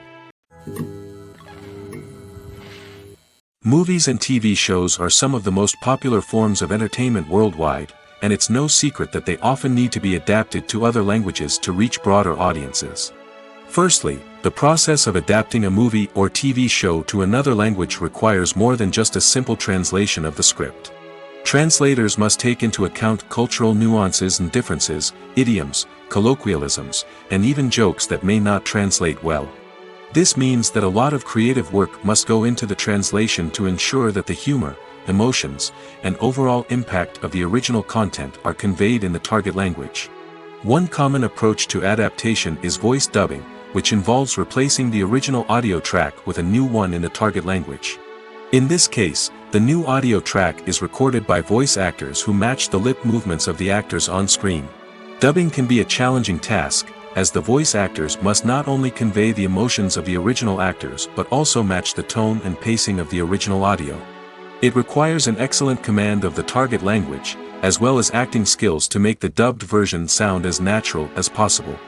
Movies and TV shows are some of the most popular forms of entertainment worldwide, and it's no secret that they often need to be adapted to other languages to reach broader audiences. Firstly, the process of adapting a movie or TV show to another language requires more than just a simple translation of the script. Translators must take into account cultural nuances and differences, idioms, colloquialisms, and even jokes that may not translate well. This means that a lot of creative work must go into the translation to ensure that the humor, emotions, and overall impact of the original content are conveyed in the target language. One common approach to adaptation is voice dubbing, which involves replacing the original audio track with a new one in the target language. In this case, the new audio track is recorded by voice actors who match the lip movements of the actors on screen. Dubbing can be a challenging task, as the voice actors must not only convey the emotions of the original actors but also match the tone and pacing of the original audio. It requires an excellent command of the target language, as well as acting skills to make the dubbed version sound as natural as possible.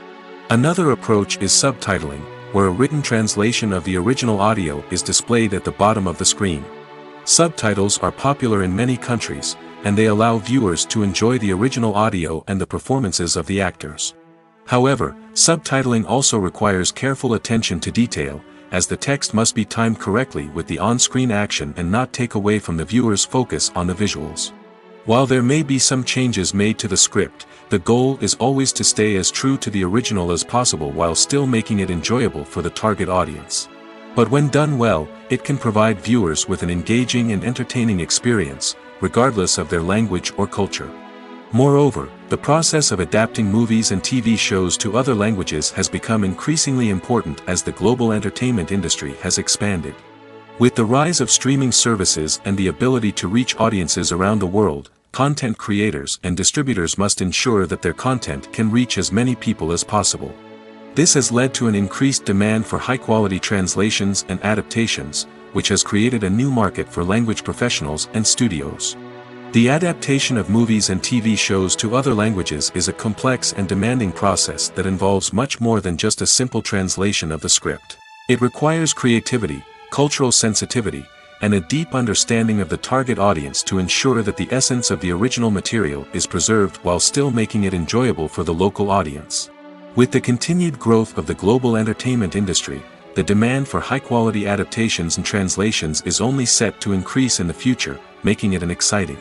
Another approach is subtitling, where a written translation of the original audio is displayed at the bottom of the screen. Subtitles are popular in many countries, and they allow viewers to enjoy the original audio and the performances of the actors. However, subtitling also requires careful attention to detail, as the text must be timed correctly with the on-screen action and not take away from the viewer's focus on the visuals. While there may be some changes made to the script, the goal is always to stay as true to the original as possible while still making it enjoyable for the target audience. But when done well, it can provide viewers with an engaging and entertaining experience, regardless of their language or culture. Moreover, the process of adapting movies and TV shows to other languages has become increasingly important as the global entertainment industry has expanded. With the rise of streaming services and the ability to reach audiences around the world, content creators and distributors must ensure that their content can reach as many people as possible. This has led to an increased demand for high-quality translations and adaptations, which has created a new market for language professionals and studios. The adaptation of movies and TV shows to other languages is a complex and demanding process that involves much more than just a simple translation of the script. It requires creativity, cultural sensitivity, and a deep understanding of the target audience to ensure that the essence of the original material is preserved while still making it enjoyable for the local audience. With the continued growth of the global entertainment industry, the demand for high-quality adaptations and translations is only set to increase in the future, making it an exciting.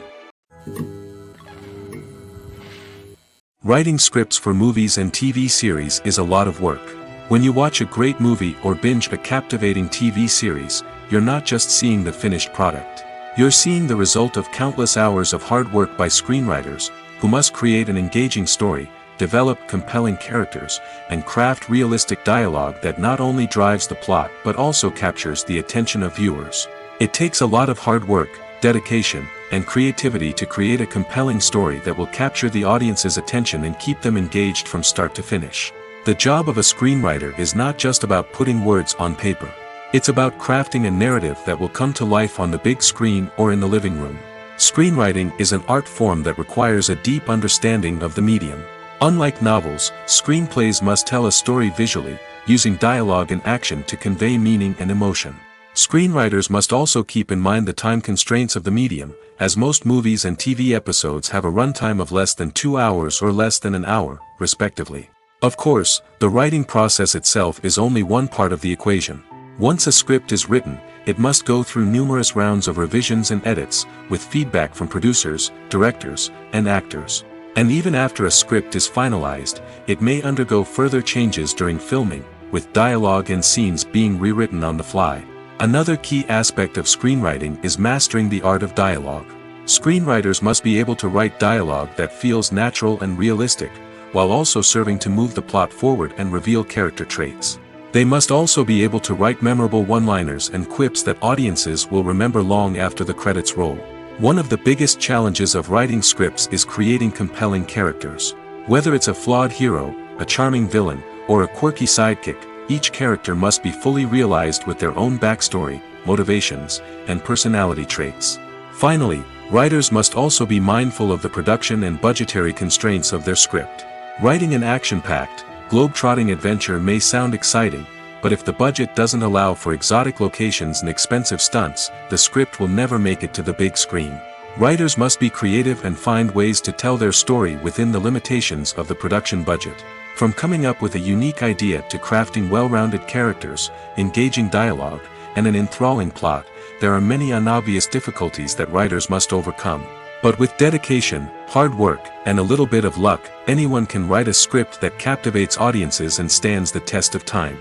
Writing scripts for movies and TV series is a lot of work. When you watch a great movie or binge a captivating TV series, you're not just seeing the finished product. You're seeing the result of countless hours of hard work by screenwriters, who must create an engaging story, develop compelling characters, and craft realistic dialogue that not only drives the plot but also captures the attention of viewers. It takes a lot of hard work, dedication, and creativity to create a compelling story that will capture the audience's attention and keep them engaged from start to finish. The job of a screenwriter is not just about putting words on paper. It's about crafting a narrative that will come to life on the big screen or in the living room. Screenwriting is an art form that requires a deep understanding of the medium. Unlike novels, screenplays must tell a story visually, using dialogue and action to convey meaning and emotion. Screenwriters must also keep in mind the time constraints of the medium, as most movies and TV episodes have a runtime of less than 2 hours or less than an hour, respectively. Of course, the writing process itself is only one part of the equation. Once a script is written, it must go through numerous rounds of revisions and edits, with feedback from producers, directors, and actors. And even after a script is finalized, it may undergo further changes during filming, with dialogue and scenes being rewritten on the fly. Another key aspect of screenwriting is mastering the art of dialogue. Screenwriters must be able to write dialogue that feels natural and realistic, while also serving to move the plot forward and reveal character traits. They must also be able to write memorable one-liners and quips that audiences will remember long after the credits roll. One of the biggest challenges of writing scripts is creating compelling characters. Whether it's a flawed hero, a charming villain, or a quirky sidekick, each character must be fully realized with their own backstory, motivations, and personality traits. Finally, writers must also be mindful of the production and budgetary constraints of their script. Writing an action-packed, globe-trotting adventure may sound exciting, but if the budget doesn't allow for exotic locations and expensive stunts, the script will never make it to the big screen. Writers must be creative and find ways to tell their story within the limitations of the production budget. From coming up with a unique idea to crafting well-rounded characters, engaging dialogue, and an enthralling plot, there are many unobvious difficulties that writers must overcome. But with dedication, hard work, and a little bit of luck, anyone can write a script that captivates audiences and stands the test of time.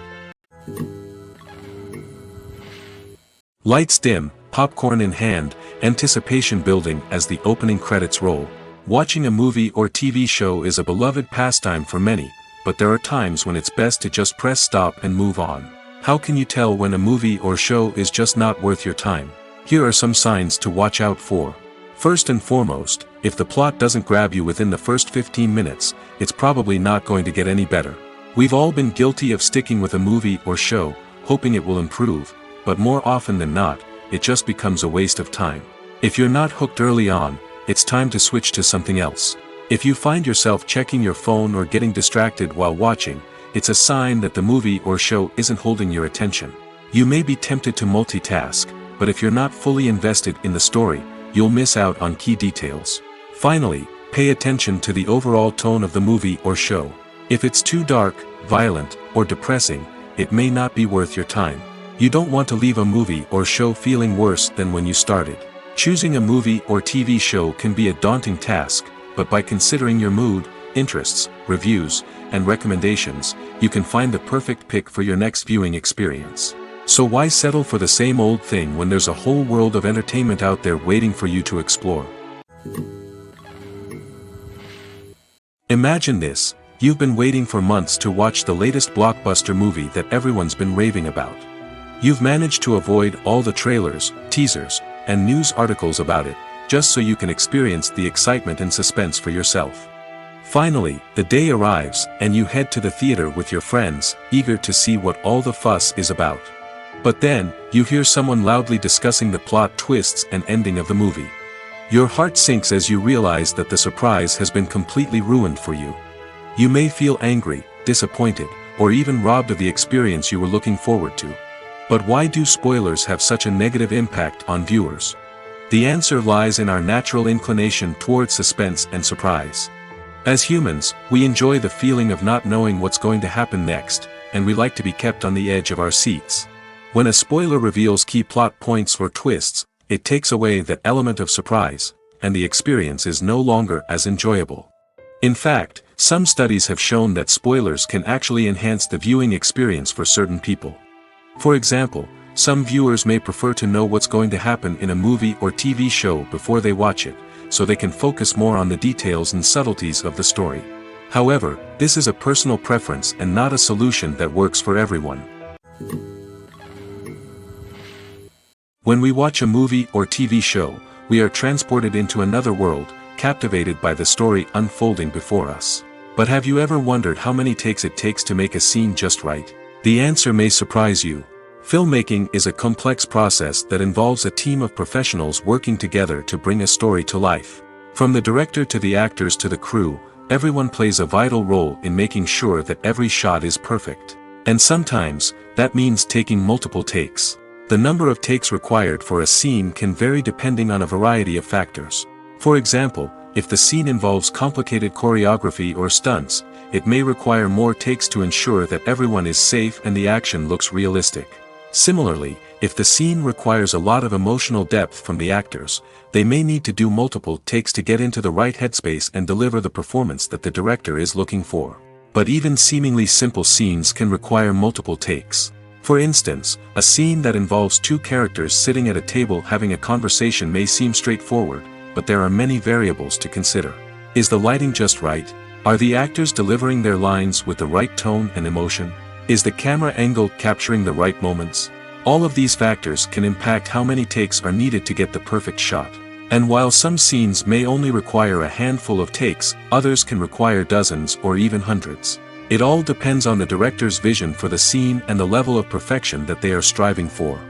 Lights dim, popcorn in hand, anticipation building as the opening credits roll. Watching a movie or TV show is a beloved pastime for many, but there are times when it's best to just press stop and move on. How can you tell when a movie or show is just not worth your time? Here are some signs to watch out for. First and foremost, if the plot doesn't grab you within the first 15 minutes, it's probably not going to get any better. We've all been guilty of sticking with a movie or show, hoping it will improve, but more often than not, it just becomes a waste of time. If you're not hooked early on, it's time to switch to something else. If you find yourself checking your phone or getting distracted while watching, it's a sign that the movie or show isn't holding your attention. You may be tempted to multitask, but if you're not fully invested in the story, you'll miss out on key details. Finally, pay attention to the overall tone of the movie or show. If it's too dark, violent, or depressing, it may not be worth your time. You don't want to leave a movie or show feeling worse than when you started. Choosing a movie or TV show can be a daunting task, but by considering your mood, interests, reviews, and recommendations, you can find the perfect pick for your next viewing experience. So why settle for the same old thing when there's a whole world of entertainment out there waiting for you to explore? Imagine this. You've been waiting for months to watch the latest blockbuster movie that everyone's been raving about. You've managed to avoid all the trailers, teasers, and news articles about it, just so you can experience the excitement and suspense for yourself. Finally, the day arrives, and you head to the theater with your friends, eager to see what all the fuss is about. But then, you hear someone loudly discussing the plot twists and ending of the movie. Your heart sinks as you realize that the surprise has been completely ruined for you. You may feel angry, disappointed, or even robbed of the experience you were looking forward to. But why do spoilers have such a negative impact on viewers? The answer lies in our natural inclination toward suspense and surprise. As humans, we enjoy the feeling of not knowing what's going to happen next, and we like to be kept on the edge of our seats. When a spoiler reveals key plot points or twists, it takes away that element of surprise, and the experience is no longer as enjoyable. In fact, some studies have shown that spoilers can actually enhance the viewing experience for certain people. For example, some viewers may prefer to know what's going to happen in a movie or TV show before they watch it, so they can focus more on the details and subtleties of the story. However, this is a personal preference and not a solution that works for everyone. When we watch a movie or TV show, we are transported into another world, captivated by the story unfolding before us. But have you ever wondered how many takes it takes to make a scene just right? The answer may surprise you. Filmmaking is a complex process that involves a team of professionals working together to bring a story to life. From the director to the actors to the crew, everyone plays a vital role in making sure that every shot is perfect. And sometimes, that means taking multiple takes. The number of takes required for a scene can vary depending on a variety of factors. For example, if the scene involves complicated choreography or stunts, it may require more takes to ensure that everyone is safe and the action looks realistic. Similarly, if the scene requires a lot of emotional depth from the actors, they may need to do multiple takes to get into the right headspace and deliver the performance that the director is looking for. But even seemingly simple scenes can require multiple takes. For instance, a scene that involves two characters sitting at a table having a conversation may seem straightforward, but there are many variables to consider. Is the lighting just right? Are the actors delivering their lines with the right tone and emotion? Is the camera angle capturing the right moments? All of these factors can impact how many takes are needed to get the perfect shot. And while some scenes may only require a handful of takes, others can require dozens or even hundreds. It all depends on the director's vision for the scene and the level of perfection that they are striving for.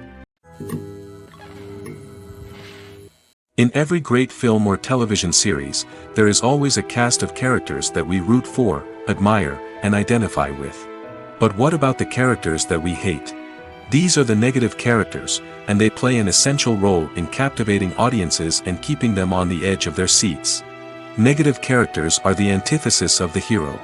In every great film or television series, there is always a cast of characters that we root for, admire, and identify with. But what about the characters that we hate? These are the negative characters, and they play an essential role in captivating audiences and keeping them on the edge of their seats. Negative characters are the antithesis of the hero.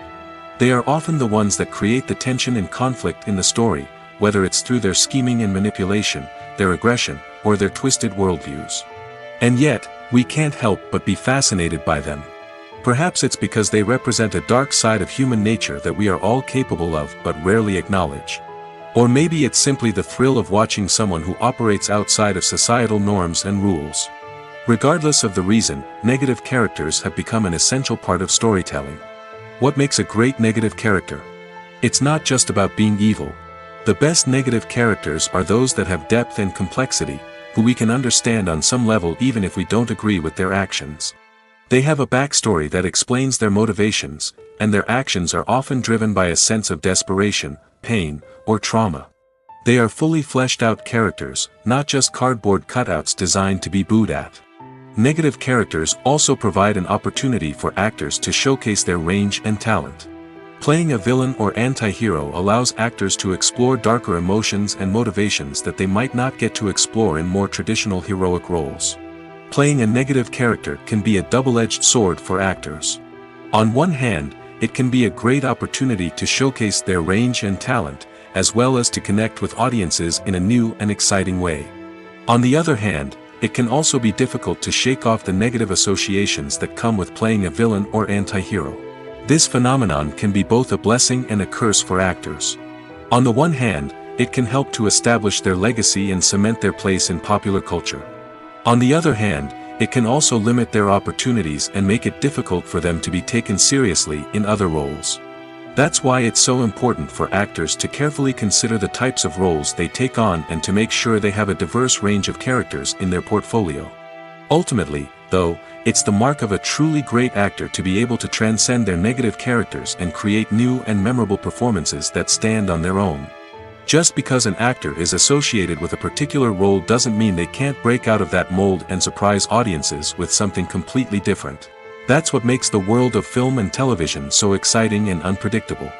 They are often the ones that create the tension and conflict in the story, whether it's through their scheming and manipulation, their aggression, or their twisted worldviews. And yet, we can't help but be fascinated by them. Perhaps it's because they represent a dark side of human nature that we are all capable of but rarely acknowledge. Or maybe it's simply the thrill of watching someone who operates outside of societal norms and rules. Regardless of the reason, negative characters have become an essential part of storytelling. What makes a great negative character? It's not just about being evil. The best negative characters are those that have depth and complexity, who we can understand on some level even if we don't agree with their actions. They have a backstory that explains their motivations, and their actions are often driven by a sense of desperation, pain, or trauma. They are fully fleshed out characters, not just cardboard cutouts designed to be booed at. Negative characters also provide an opportunity for actors to showcase their range and talent. Playing a villain or anti-hero allows actors to explore darker emotions and motivations that they might not get to explore in more traditional heroic roles. Playing a negative character can be a double-edged sword for actors. On one hand, it can be a great opportunity to showcase their range and talent, as well as to connect with audiences in a new and exciting way. On the other hand, it can also be difficult to shake off the negative associations that come with playing a villain or anti-hero. This phenomenon can be both a blessing and a curse for actors. On the one hand, it can help to establish their legacy and cement their place in popular culture. On the other hand, it can also limit their opportunities and make it difficult for them to be taken seriously in other roles. That's why it's so important for actors to carefully consider the types of roles they take on and to make sure they have a diverse range of characters in their portfolio. Ultimately, though, it's the mark of a truly great actor to be able to transcend their negative characters and create new and memorable performances that stand on their own. Just because an actor is associated with a particular role doesn't mean they can't break out of that mold and surprise audiences with something completely different. That's what makes the world of film and television so exciting and unpredictable.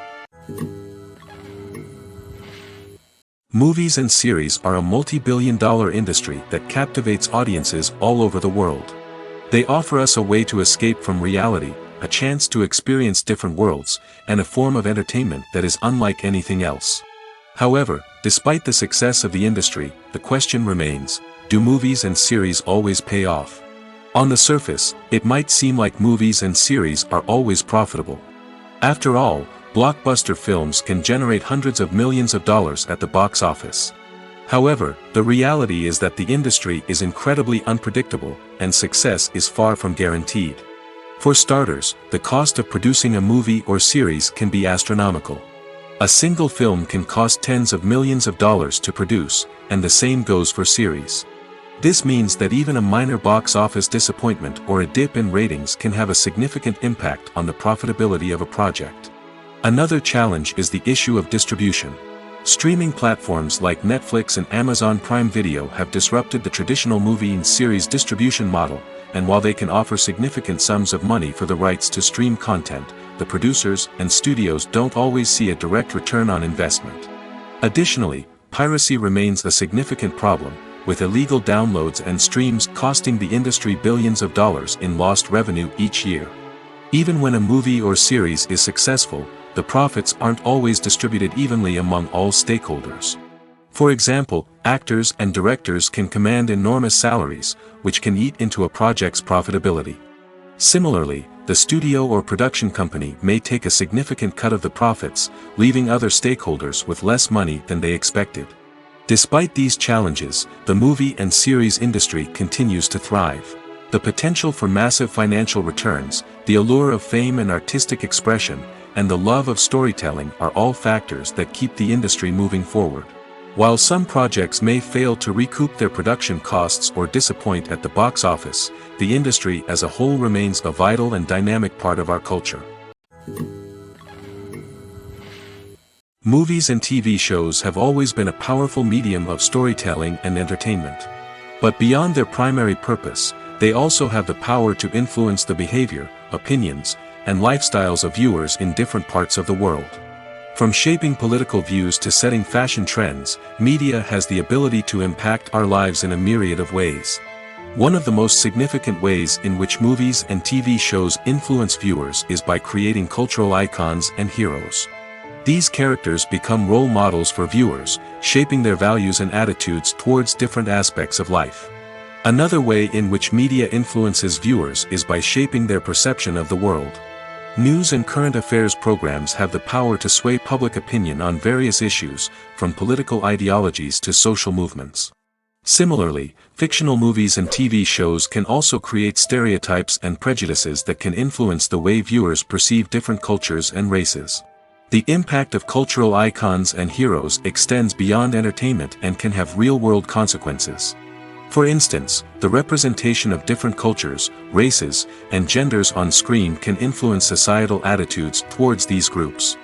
Movies and series are a multi-billion-dollar industry that captivates audiences all over the world. They offer us a way to escape from reality, a chance to experience different worlds, and a form of entertainment that is unlike anything else. However, despite the success of the industry, the question remains, do movies and series always pay off? On the surface, it might seem like movies and series are always profitable. After all, blockbuster films can generate hundreds of millions of dollars at the box office. However, the reality is that the industry is incredibly unpredictable, and success is far from guaranteed. For starters, the cost of producing a movie or series can be astronomical. A single film can cost tens of millions of dollars to produce, and the same goes for series. This means that even a minor box office disappointment or a dip in ratings can have a significant impact on the profitability of a project. Another challenge is the issue of distribution. Streaming platforms like Netflix and Amazon Prime Video have disrupted the traditional movie and series distribution model, and while they can offer significant sums of money for the rights to stream content, the producers and studios don't always see a direct return on investment. Additionally, piracy remains a significant problem, with illegal downloads and streams costing the industry billions of dollars in lost revenue each year. Even when a movie or series is successful, the profits aren't always distributed evenly among all stakeholders. For example, actors and directors can command enormous salaries, which can eat into a project's profitability. Similarly, the studio or production company may take a significant cut of the profits, leaving other stakeholders with less money than they expected. Despite these challenges, the movie and series industry continues to thrive. The potential for massive financial returns, the allure of fame and artistic expression, and the love of storytelling are all factors that keep the industry moving forward. While some projects may fail to recoup their production costs or disappoint at the box office, the industry as a whole remains a vital and dynamic part of our culture. Movies and TV shows have always been a powerful medium of storytelling and entertainment. But beyond their primary purpose, they also have the power to influence the behavior, opinions, and lifestyles of viewers in different parts of the world. From shaping political views to setting fashion trends, media has the ability to impact our lives in a myriad of ways. One of the most significant ways in which movies and TV shows influence viewers is by creating cultural icons and heroes. These characters become role models for viewers, shaping their values and attitudes towards different aspects of life. Another way in which media influences viewers is by shaping their perception of the world. News and current affairs programs have the power to sway public opinion on various issues, from political ideologies to social movements. Similarly, fictional movies and TV shows can also create stereotypes and prejudices that can influence the way viewers perceive different cultures and races. The impact of cultural icons and heroes extends beyond entertainment and can have real-world consequences. For instance, the representation of different cultures, races, and genders on screen can influence societal attitudes towards these groups.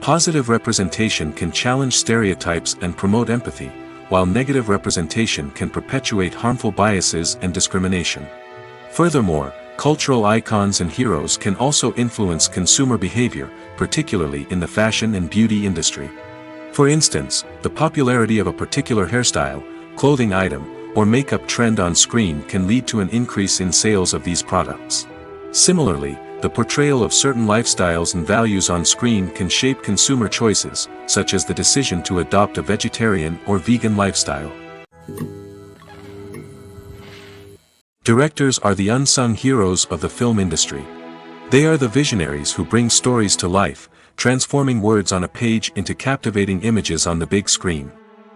Positive representation can challenge stereotypes and promote empathy, while negative representation can perpetuate harmful biases and discrimination. Furthermore, cultural icons and heroes can also influence consumer behavior, particularly in the fashion and beauty industry. For instance, the popularity of a particular hairstyle, clothing item, or makeup trend on screen can lead to an increase in sales of these products. Similarly, the portrayal of certain lifestyles and values on screen can shape consumer choices, such as the decision to adopt a vegetarian or vegan lifestyle. Directors are the unsung heroes of the film industry. They are the visionaries who bring stories to life, transforming words on a page into captivating images on the big screen.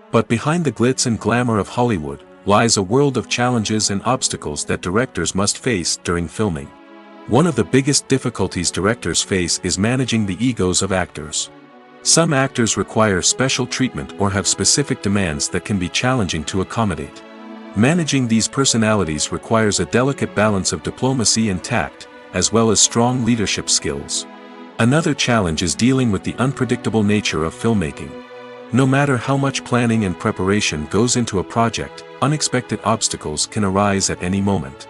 But behind the glitz and glamour of Hollywood lies a world of challenges and obstacles that directors must face during filming. One of the biggest difficulties directors face is managing the egos of actors. Some actors require special treatment or have specific demands that can be challenging to accommodate. Managing these personalities requires a delicate balance of diplomacy and tact, as well as strong leadership skills. Another challenge is dealing with the unpredictable nature of filmmaking. No matter how much planning and preparation goes into a project, unexpected obstacles can arise at any moment.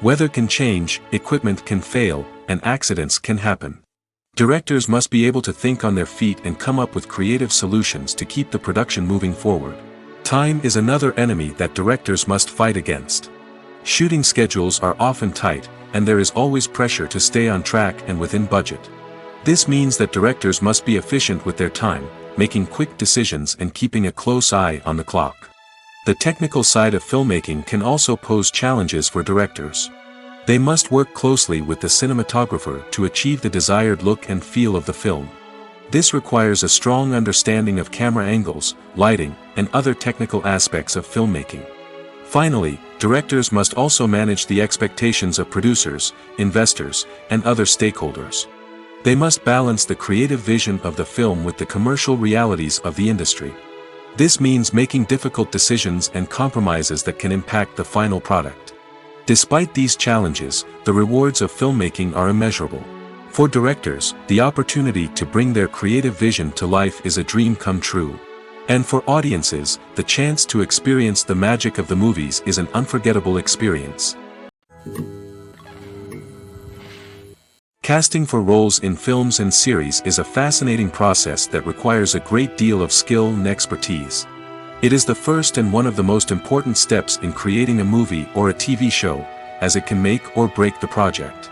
Weather can change, equipment can fail, and accidents can happen. Directors must be able to think on their feet and come up with creative solutions to keep the production moving forward. Time is another enemy that directors must fight against. Shooting schedules are often tight, and there is always pressure to stay on track and within budget. This means that directors must be efficient with their time, making quick decisions and keeping a close eye on the clock. The technical side of filmmaking can also pose challenges for directors. They must work closely with the cinematographer to achieve the desired look and feel of the film. This requires a strong understanding of camera angles, lighting, and other technical aspects of filmmaking. Finally, directors must also manage the expectations of producers, investors, and other stakeholders. They must balance the creative vision of the film with the commercial realities of the industry. This means making difficult decisions and compromises that can impact the final product. Despite these challenges, the rewards of filmmaking are immeasurable. For directors, the opportunity to bring their creative vision to life is a dream come true. And for audiences, the chance to experience the magic of the movies is an unforgettable experience. Casting for roles in films and series is a fascinating process that requires a great deal of skill and expertise. It is the first and one of the most important steps in creating a movie or a TV show, as it can make or break the project.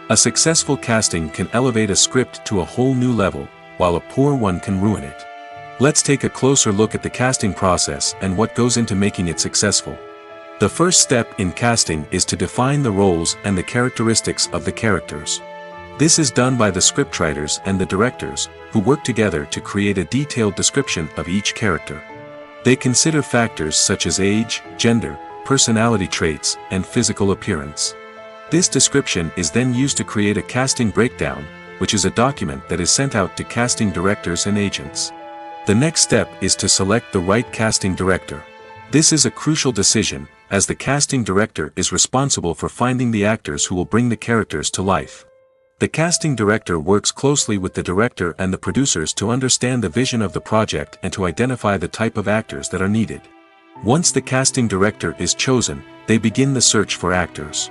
A successful casting can elevate a script to a whole new level, while a poor one can ruin it. Let's take a closer look at the casting process and what goes into making it successful. The first step in casting is to define the roles and the characteristics of the characters. This is done by the scriptwriters and the directors, who work together to create a detailed description of each character. They consider factors such as age, gender, personality traits, and physical appearance. This description is then used to create a casting breakdown, which is a document that is sent out to casting directors and agents. The next step is to select the right casting director. This is a crucial decision, as the casting director is responsible for finding the actors who will bring the characters to life. The casting director works closely with the director and the producers to understand the vision of the project and to identify the type of actors that are needed. Once the casting director is chosen, they begin the search for actors.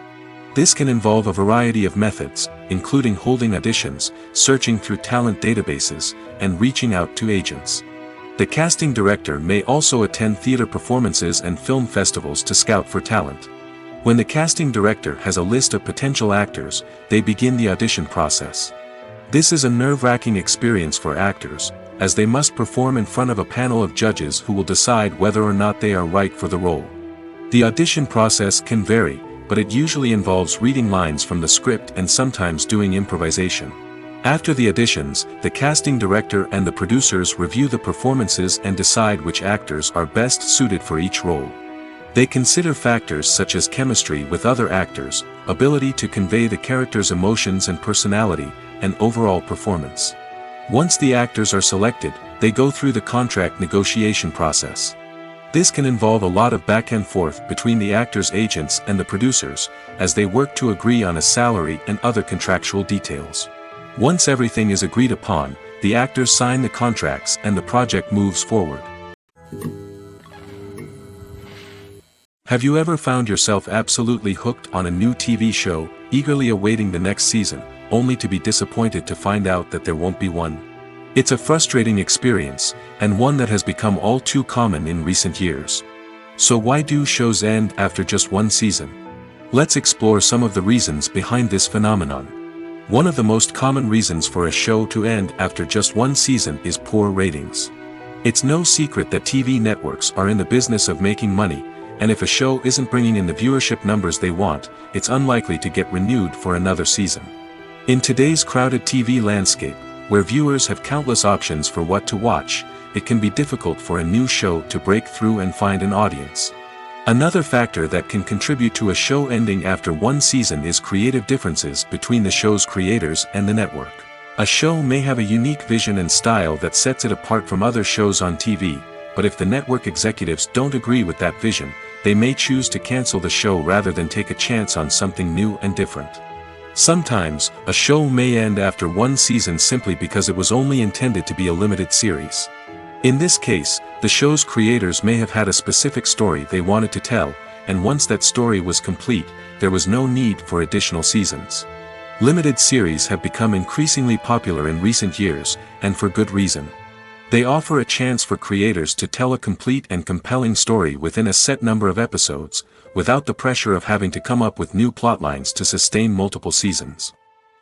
This can involve a variety of methods, including holding auditions, searching through talent databases, and reaching out to agents. The casting director may also attend theater performances and film festivals to scout for talent. When the casting director has a list of potential actors, they begin the audition process. This is a nerve-wracking experience for actors, as they must perform in front of a panel of judges who will decide whether or not they are right for the role. The audition process can vary, but it usually involves reading lines from the script and sometimes doing improvisation. After the auditions, the casting director and the producers review the performances and decide which actors are best suited for each role. They consider factors such as chemistry with other actors, ability to convey the character's emotions and personality, and overall performance. Once the actors are selected, they go through the contract negotiation process. This can involve a lot of back and forth between the actors' agents and the producers, as they work to agree on a salary and other contractual details. Once everything is agreed upon, the actors sign the contracts and the project moves forward. Have you ever found yourself absolutely hooked on a new TV show, eagerly awaiting the next season, only to be disappointed to find out that there won't be one? It's a frustrating experience, and one that has become all too common in recent years. So why do shows end after just one season? Let's explore some of the reasons behind this phenomenon. One of the most common reasons for a show to end after just one season is poor ratings. It's no secret that TV networks are in the business of making money, and if a show isn't bringing in the viewership numbers they want, it's unlikely to get renewed for another season. In today's crowded TV landscape, where viewers have countless options for what to watch, it can be difficult for a new show to break through and find an audience. Another factor that can contribute to a show ending after one season is creative differences between the show's creators and the network. A show may have a unique vision and style that sets it apart from other shows on TV, but if the network executives don't agree with that vision, they may choose to cancel the show rather than take a chance on something new and different. Sometimes, a show may end after one season simply because it was only intended to be a limited series. In this case, the show's creators may have had a specific story they wanted to tell, and once that story was complete, there was no need for additional seasons. Limited series have become increasingly popular in recent years, and for good reason. They offer a chance for creators to tell a complete and compelling story within a set number of episodes, without the pressure of having to come up with new plotlines to sustain multiple seasons.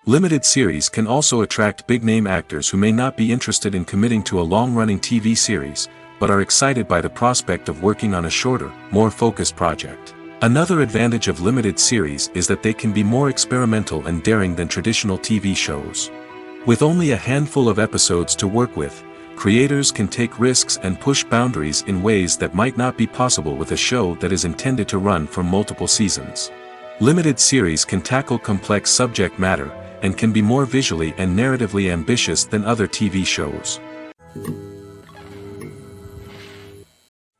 Limited series can also attract big-name actors who may not be interested in committing to a long-running TV series, but are excited by the prospect of working on a shorter, more focused project. Another advantage of limited series is that they can be more experimental and daring than traditional TV shows. With only a handful of episodes to work with, creators can take risks and push boundaries in ways that might not be possible with a show that is intended to run for multiple seasons. Limited series can tackle complex subject matter, and can be more visually and narratively ambitious than other TV shows.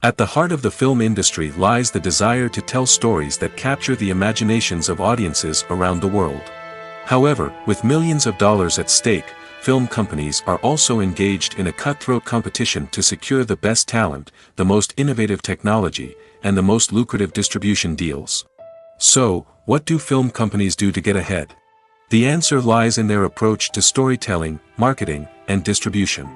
At the heart of the film industry lies the desire to tell stories that capture the imaginations of audiences around the world. However, with millions of dollars at stake, film companies are also engaged in a cutthroat competition to secure the best talent, the most innovative technology, and the most lucrative distribution deals. So, what do film companies do to get ahead? The answer lies in their approach to storytelling, marketing, and distribution.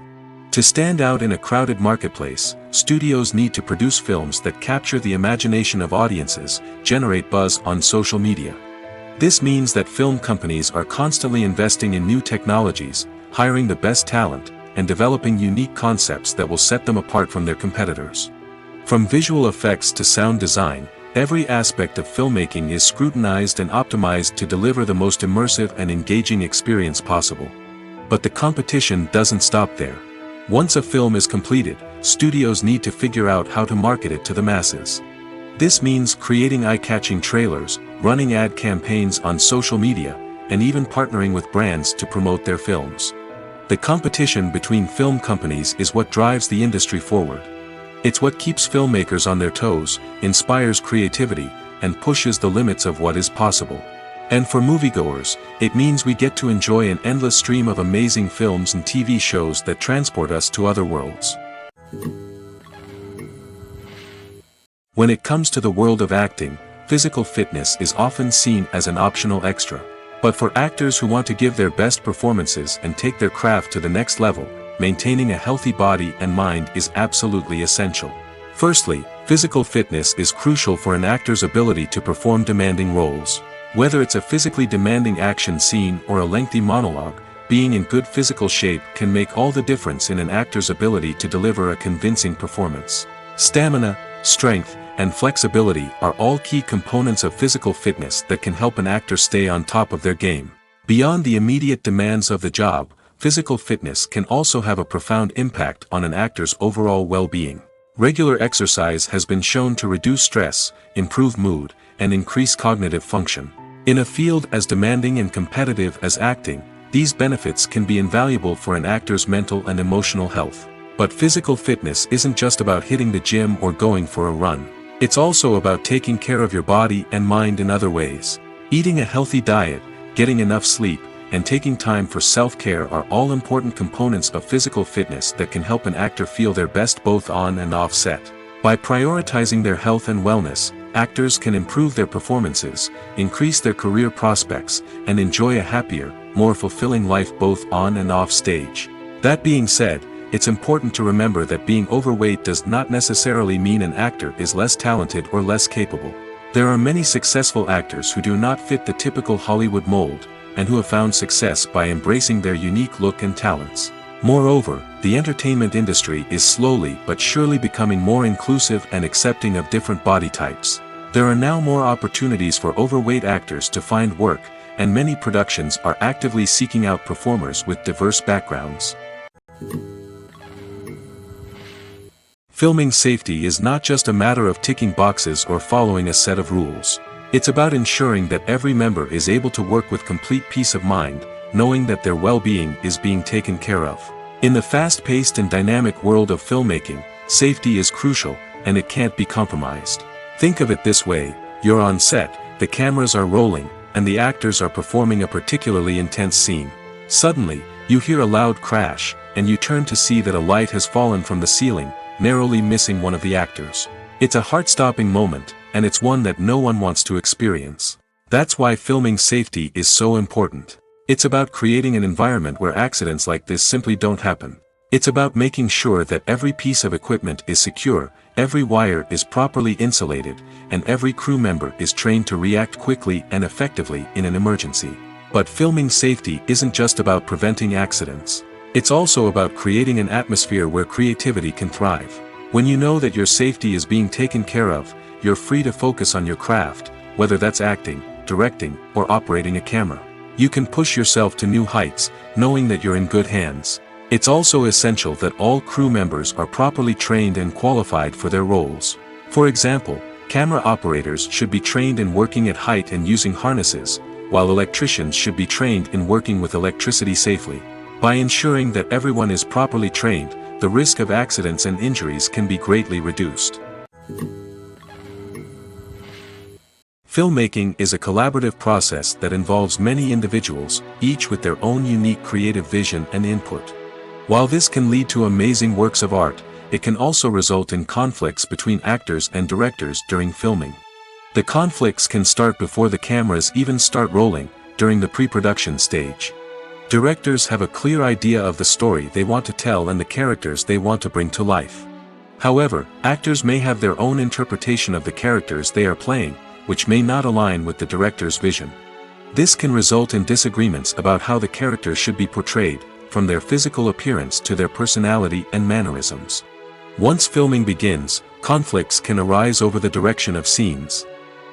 To stand out in a crowded marketplace, studios need to produce films that capture the imagination of audiences, generate buzz on social media. This means that film companies are constantly investing in new technologies, hiring the best talent, and developing unique concepts that will set them apart from their competitors. From visual effects to sound design, every aspect of filmmaking is scrutinized and optimized to deliver the most immersive and engaging experience possible. But the competition doesn't stop there. Once a film is completed, studios need to figure out how to market it to the masses. This means creating eye-catching trailers, running ad campaigns on social media, and even partnering with brands to promote their films. The competition between film companies is what drives the industry forward. It's what keeps filmmakers on their toes, inspires creativity, and pushes the limits of what is possible. And for moviegoers, it means we get to enjoy an endless stream of amazing films and TV shows that transport us to other worlds. When it comes to the world of acting, physical fitness is often seen as an optional extra. But for actors who want to give their best performances and take their craft to the next level, maintaining a healthy body and mind is absolutely essential. Firstly, physical fitness is crucial for an actor's ability to perform demanding roles. Whether it's a physically demanding action scene or a lengthy monologue, being in good physical shape can make all the difference in an actor's ability to deliver a convincing performance. Stamina, strength, and flexibility are all key components of physical fitness that can help an actor stay on top of their game. Beyond the immediate demands of the job, physical fitness can also have a profound impact on an actor's overall well-being. Regular exercise has been shown to reduce stress, improve mood, and increase cognitive function. In a field as demanding and competitive as acting, these benefits can be invaluable for an actor's mental and emotional health. But physical fitness isn't just about hitting the gym or going for a run. It's also about taking care of your body and mind in other ways. Eating a healthy diet, getting enough sleep, and taking time for self-care are all important components of physical fitness that can help an actor feel their best both on and off set. By prioritizing their health and wellness, actors can improve their performances, increase their career prospects, and enjoy a happier, more fulfilling life both on and off stage. That being said, it's important to remember that being overweight does not necessarily mean an actor is less talented or less capable. There are many successful actors who do not fit the typical Hollywood mold, and who have found success by embracing their unique look and talents. Moreover, the entertainment industry is slowly but surely becoming more inclusive and accepting of different body types. There are now more opportunities for overweight actors to find work, and many productions are actively seeking out performers with diverse backgrounds. Filming safety is not just a matter of ticking boxes or following a set of rules. It's about ensuring that every member is able to work with complete peace of mind, knowing that their well-being is being taken care of. In the fast-paced and dynamic world of filmmaking, safety is crucial, and it can't be compromised. Think of it this way: you're on set, the cameras are rolling, and the actors are performing a particularly intense scene. Suddenly, you hear a loud crash, and you turn to see that a light has fallen from the ceiling, narrowly missing one of the actors. It's a heart-stopping moment, and it's one that no one wants to experience. That's why filming safety is so important. It's about creating an environment where accidents like this simply don't happen. It's about making sure that every piece of equipment is secure, every wire is properly insulated, and every crew member is trained to react quickly and effectively in an emergency. But filming safety isn't just about preventing accidents. It's also about creating an atmosphere where creativity can thrive. When you know that your safety is being taken care of, you're free to focus on your craft, whether that's acting, directing, or operating a camera. You can push yourself to new heights, knowing that you're in good hands. It's also essential that all crew members are properly trained and qualified for their roles. For example, camera operators should be trained in working at height and using harnesses, while electricians should be trained in working with electricity safely. By ensuring that everyone is properly trained, the risk of accidents and injuries can be greatly reduced. Filmmaking is a collaborative process that involves many individuals, each with their own unique creative vision and input. While this can lead to amazing works of art, it can also result in conflicts between actors and directors during filming. The conflicts can start before the cameras even start rolling, during the pre-production stage. Directors have a clear idea of the story they want to tell and the characters they want to bring to life. However, actors may have their own interpretation of the characters they are playing, which may not align with the director's vision. This can result in disagreements about how the characters should be portrayed, from their physical appearance to their personality and mannerisms. Once filming begins, conflicts can arise over the direction of scenes.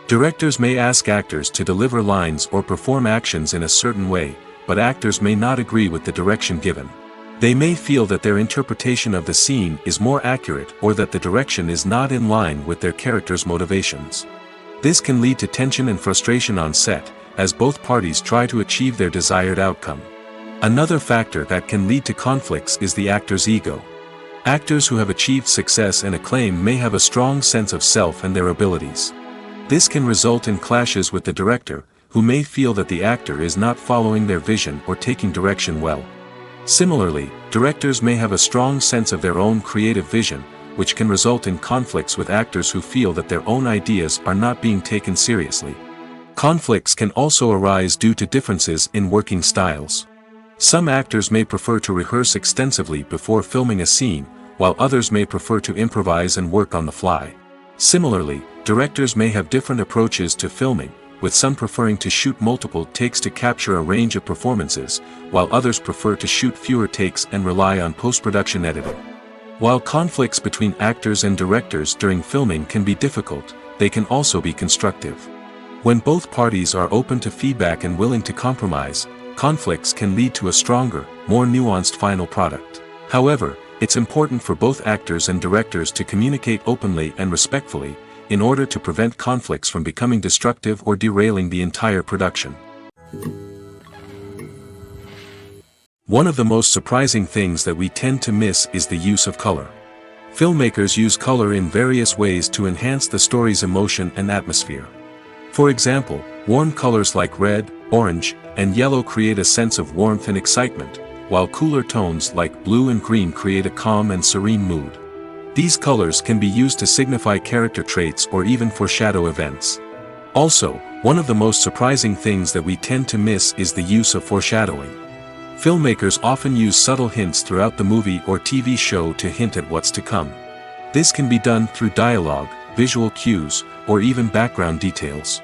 Directors may ask actors to deliver lines or perform actions in a certain way, but actors may not agree with the direction given. They may feel that their interpretation of the scene is more accurate or that the direction is not in line with their character's motivations. This can lead to tension and frustration on set, as both parties try to achieve their desired outcome. Another factor that can lead to conflicts is the actor's ego. Actors who have achieved success and acclaim may have a strong sense of self and their abilities. This can result in clashes with the director, who may feel that the actor is not following their vision or taking direction well. Similarly, directors may have a strong sense of their own creative vision, which can result in conflicts with actors who feel that their own ideas are not being taken seriously. Conflicts can also arise due to differences in working styles. Some actors may prefer to rehearse extensively before filming a scene, while others may prefer to improvise and work on the fly. Similarly, directors may have different approaches to filming, with some preferring to shoot multiple takes to capture a range of performances, while others prefer to shoot fewer takes and rely on post-production editing. While conflicts between actors and directors during filming can be difficult, they can also be constructive. When both parties are open to feedback and willing to compromise, conflicts can lead to a stronger, more nuanced final product. However, it's important for both actors and directors to communicate openly and respectfully, in order to prevent conflicts from becoming destructive or derailing the entire production. One of the most surprising things that we tend to miss is the use of color. Filmmakers use color in various ways to enhance the story's emotion and atmosphere. For example, warm colors like red, orange, and yellow create a sense of warmth and excitement, while cooler tones like blue and green create a calm and serene mood. These colors can be used to signify character traits or even foreshadow events. Also, one of the most surprising things that we tend to miss is the use of foreshadowing. Filmmakers often use subtle hints throughout the movie or TV show to hint at what's to come. This can be done through dialogue, visual cues, or even background details.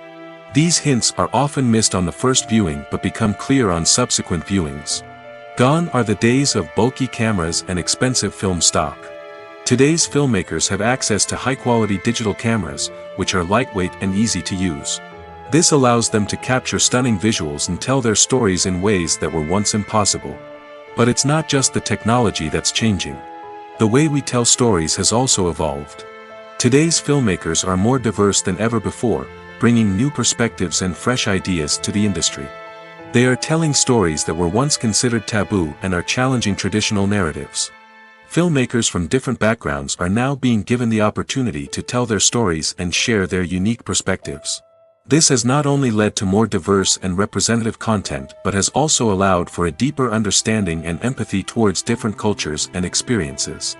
These hints are often missed on the first viewing but become clear on subsequent viewings. Gone are the days of bulky cameras and expensive film stock. Today's filmmakers have access to high-quality digital cameras, which are lightweight and easy to use. This allows them to capture stunning visuals and tell their stories in ways that were once impossible. But it's not just the technology that's changing. The way we tell stories has also evolved. Today's filmmakers are more diverse than ever before, bringing new perspectives and fresh ideas to the industry. They are telling stories that were once considered taboo and are challenging traditional narratives. Filmmakers from different backgrounds are now being given the opportunity to tell their stories and share their unique perspectives. This has not only led to more diverse and representative content but has also allowed for a deeper understanding and empathy towards different cultures and experiences.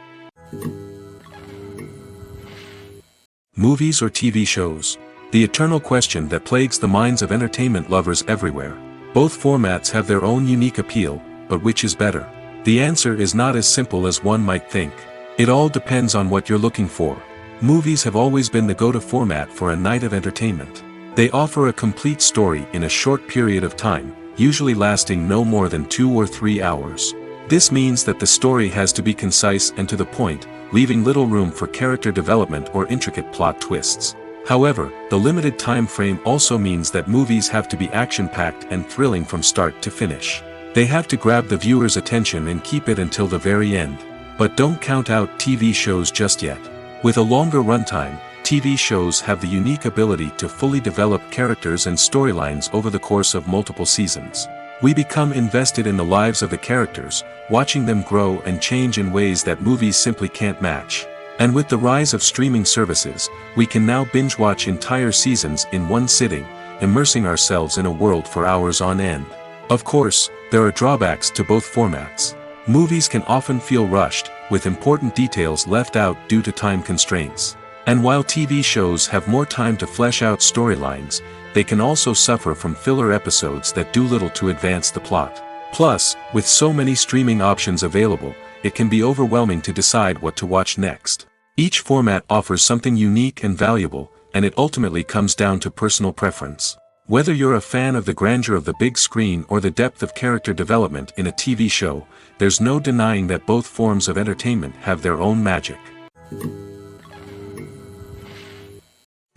Movies or TV shows? The eternal question that plagues the minds of entertainment lovers everywhere. Both formats have their own unique appeal, but which is better? The answer is not as simple as one might think. It all depends on what you're looking for. Movies have always been the go-to format for a night of entertainment. They offer a complete story in a short period of time, usually lasting no more than 2 or 3 hours. This means that the story has to be concise and to the point, leaving little room for character development or intricate plot twists. However, the limited time frame also means that movies have to be action-packed and thrilling from start to finish. They have to grab the viewer's attention and keep it until the very end. But don't count out TV shows just yet. With a longer runtime, TV shows have the unique ability to fully develop characters and storylines over the course of multiple seasons. We become invested in the lives of the characters, watching them grow and change in ways that movies simply can't match. And with the rise of streaming services, we can now binge-watch entire seasons in one sitting, immersing ourselves in a world for hours on end. Of course, there are drawbacks to both formats. Movies can often feel rushed, with important details left out due to time constraints. And while TV shows have more time to flesh out storylines, they can also suffer from filler episodes that do little to advance the plot. Plus, with so many streaming options available, it can be overwhelming to decide what to watch next. Each format offers something unique and valuable, and it ultimately comes down to personal preference. Whether you're a fan of the grandeur of the big screen or the depth of character development in a TV show, there's no denying that both forms of entertainment have their own magic.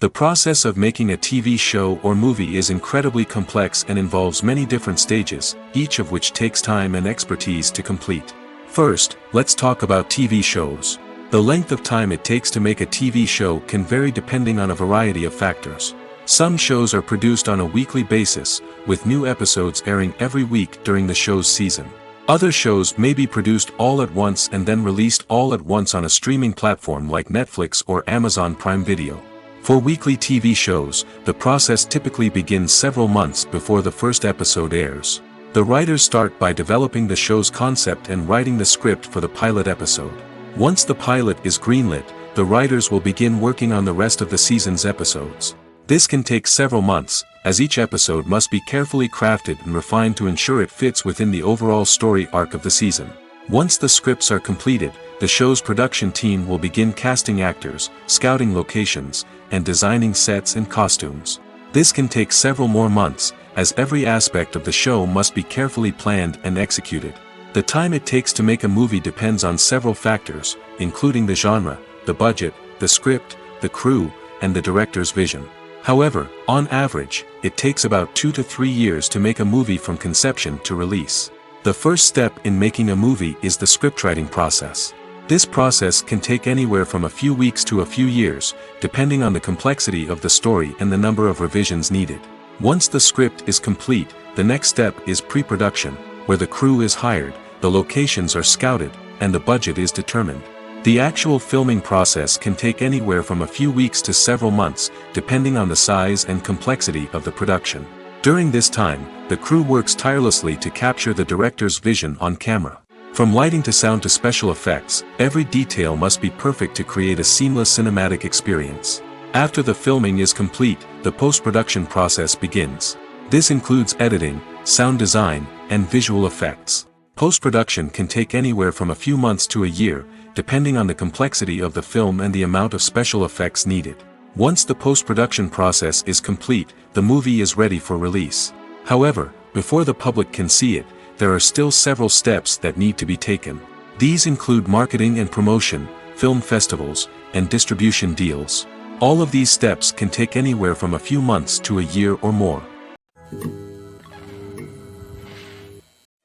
The process of making a TV show or movie is incredibly complex and involves many different stages, each of which takes time and expertise to complete. First, let's talk about TV shows. The length of time it takes to make a TV show can vary depending on a variety of factors. Some shows are produced on a weekly basis, with new episodes airing every week during the show's season. Other shows may be produced all at once and then released all at once on a streaming platform like Netflix or Amazon Prime Video. For weekly TV shows, the process typically begins several months before the first episode airs. The writers start by developing the show's concept and writing the script for the pilot episode. Once the pilot is greenlit, the writers will begin working on the rest of the season's episodes. This can take several months, as each episode must be carefully crafted and refined to ensure it fits within the overall story arc of the season. Once the scripts are completed, the show's production team will begin casting actors, scouting locations, and designing sets and costumes. This can take several more months, as every aspect of the show must be carefully planned and executed. The time it takes to make a movie depends on several factors, including the genre, the budget, the script, the crew, and the director's vision. However, on average, it takes about 2 to 3 years to make a movie from conception to release. The first step in making a movie is the scriptwriting process. This process can take anywhere from a few weeks to a few years, depending on the complexity of the story and the number of revisions needed. Once the script is complete, the next step is pre-production, where the crew is hired, the locations are scouted, and the budget is determined. The actual filming process can take anywhere from a few weeks to several months, depending on the size and complexity of the production. During this time, the crew works tirelessly to capture the director's vision on camera. From lighting to sound to special effects, every detail must be perfect to create a seamless cinematic experience. After the filming is complete, the post-production process begins. This includes editing, sound design, and visual effects. Post-production can take anywhere from a few months to a year, depending on the complexity of the film and the amount of special effects needed. Once the post-production process is complete, the movie is ready for release. However, before the public can see it, there are still several steps that need to be taken. These include marketing and promotion, film festivals, and distribution deals. All of these steps can take anywhere from a few months to a year or more.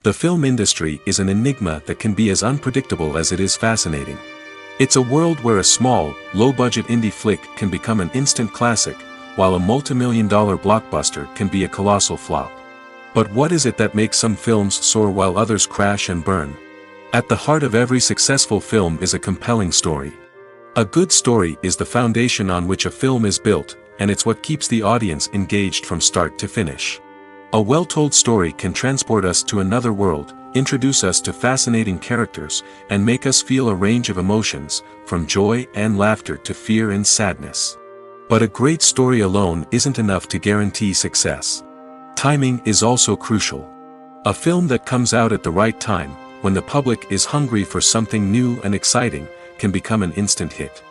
The film industry is an enigma that can be as unpredictable as it is fascinating. It's a world where a small, low-budget indie flick can become an instant classic, while a multi-million-dollar blockbuster can be a colossal flop. But what is it that makes some films soar while others crash and burn? At the heart of every successful film is a compelling story. A good story is the foundation on which a film is built, and it's what keeps the audience engaged from start to finish. A well-told story can transport us to another world, introduce us to fascinating characters, and make us feel a range of emotions, from joy and laughter to fear and sadness. But a great story alone isn't enough to guarantee success. Timing is also crucial. A film that comes out at the right time, when the public is hungry for something new and exciting, can become an instant hit.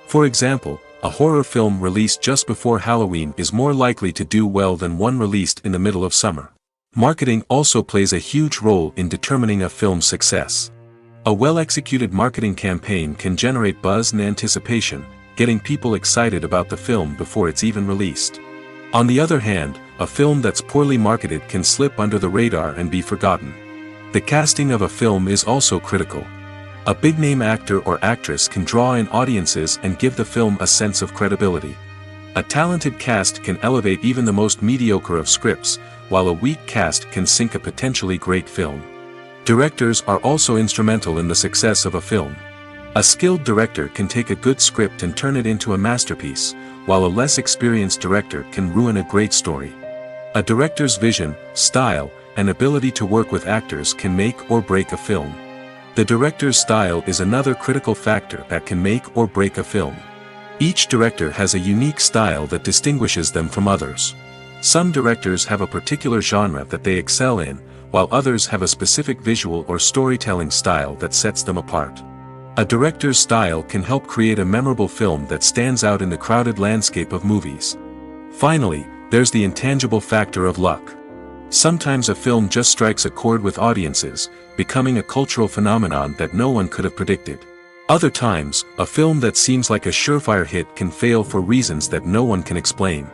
For example, a horror film released just before Halloween is more likely to do well than one released in the middle of summer. Marketing also plays a huge role in determining a film's success. A well-executed marketing campaign can generate buzz and anticipation, getting people excited about the film before it's even released. On the other hand, a film that's poorly marketed can slip under the radar and be forgotten. The casting of a film is also critical. A big-name actor or actress can draw in audiences and give the film a sense of credibility. A talented cast can elevate even the most mediocre of scripts, while a weak cast can sink a potentially great film. Directors are also instrumental in the success of a film. A skilled director can take a good script and turn it into a masterpiece, while a less experienced director can ruin a great story. A director's vision, style, and ability to work with actors can make or break a film. The director's style is another critical factor that can make or break a film. Each director has a unique style that distinguishes them from others. Some directors have a particular genre that they excel in, while others have a specific visual or storytelling style that sets them apart. A director's style can help create a memorable film that stands out in the crowded landscape of movies. Finally, there's the intangible factor of luck. Sometimes a film just strikes a chord with audiences, becoming a cultural phenomenon that no one could have predicted. Other times, a film that seems like a surefire hit can fail for reasons that no one can explain.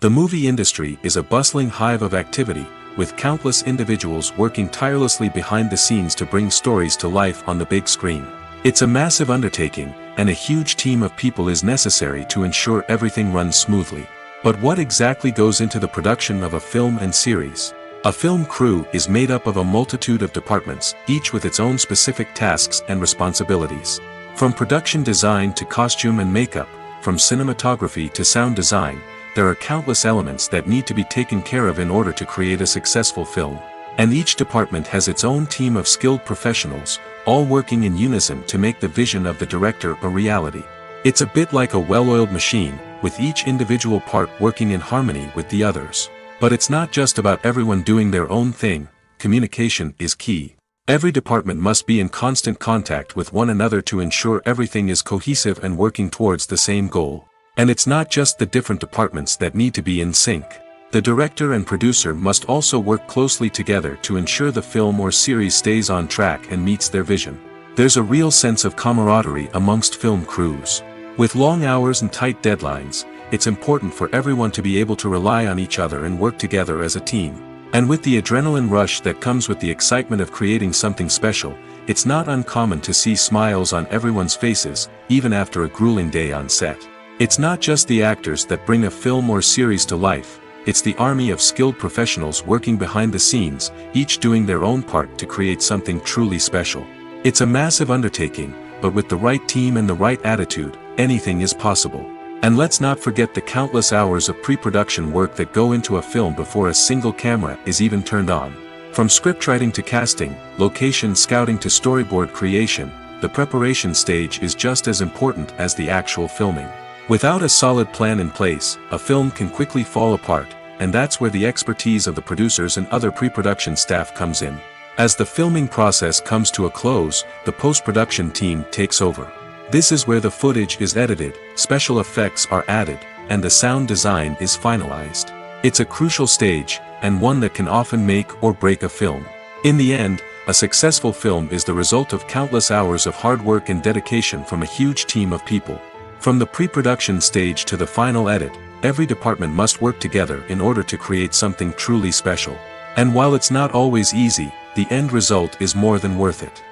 The movie industry is a bustling hive of activity, with countless individuals working tirelessly behind the scenes to bring stories to life on the big screen. It's a massive undertaking, and a huge team of people is necessary to ensure everything runs smoothly. But what exactly goes into the production of a film and series? A film crew is made up of a multitude of departments, each with its own specific tasks and responsibilities. From production design to costume and makeup, from cinematography to sound design, there are countless elements that need to be taken care of in order to create a successful film. And each department has its own team of skilled professionals, all working in unison to make the vision of the director a reality. It's a bit like a well-oiled machine, with each individual part working in harmony with the others. But it's not just about everyone doing their own thing. Communication is key. Every department must be in constant contact with one another to ensure everything is cohesive and working towards the same goal. And it's not just the different departments that need to be in sync. The director and producer must also work closely together to ensure the film or series stays on track and meets their vision. There's a real sense of camaraderie amongst film crews. With long hours and tight deadlines, it's important for everyone to be able to rely on each other and work together as a team. And with the adrenaline rush that comes with the excitement of creating something special, it's not uncommon to see smiles on everyone's faces, even after a grueling day on set. It's not just the actors that bring a film or series to life, it's the army of skilled professionals working behind the scenes, each doing their own part to create something truly special. It's a massive undertaking, but with the right team and the right attitude, anything is possible. And let's not forget the countless hours of pre-production work that go into a film before a single camera is even turned on. From scriptwriting to casting, location scouting to storyboard creation, the preparation stage is just as important as the actual filming. Without a solid plan in place, a film can quickly fall apart, and that's where the expertise of the producers and other pre-production staff comes in. As the filming process comes to a close, the post-production team takes over. This is where the footage is edited, special effects are added, and the sound design is finalized. It's a crucial stage, and one that can often make or break a film. In the end, a successful film is the result of countless hours of hard work and dedication from a huge team of people. From the pre-production stage to the final edit, every department must work together in order to create something truly special. And while it's not always easy, the end result is more than worth it.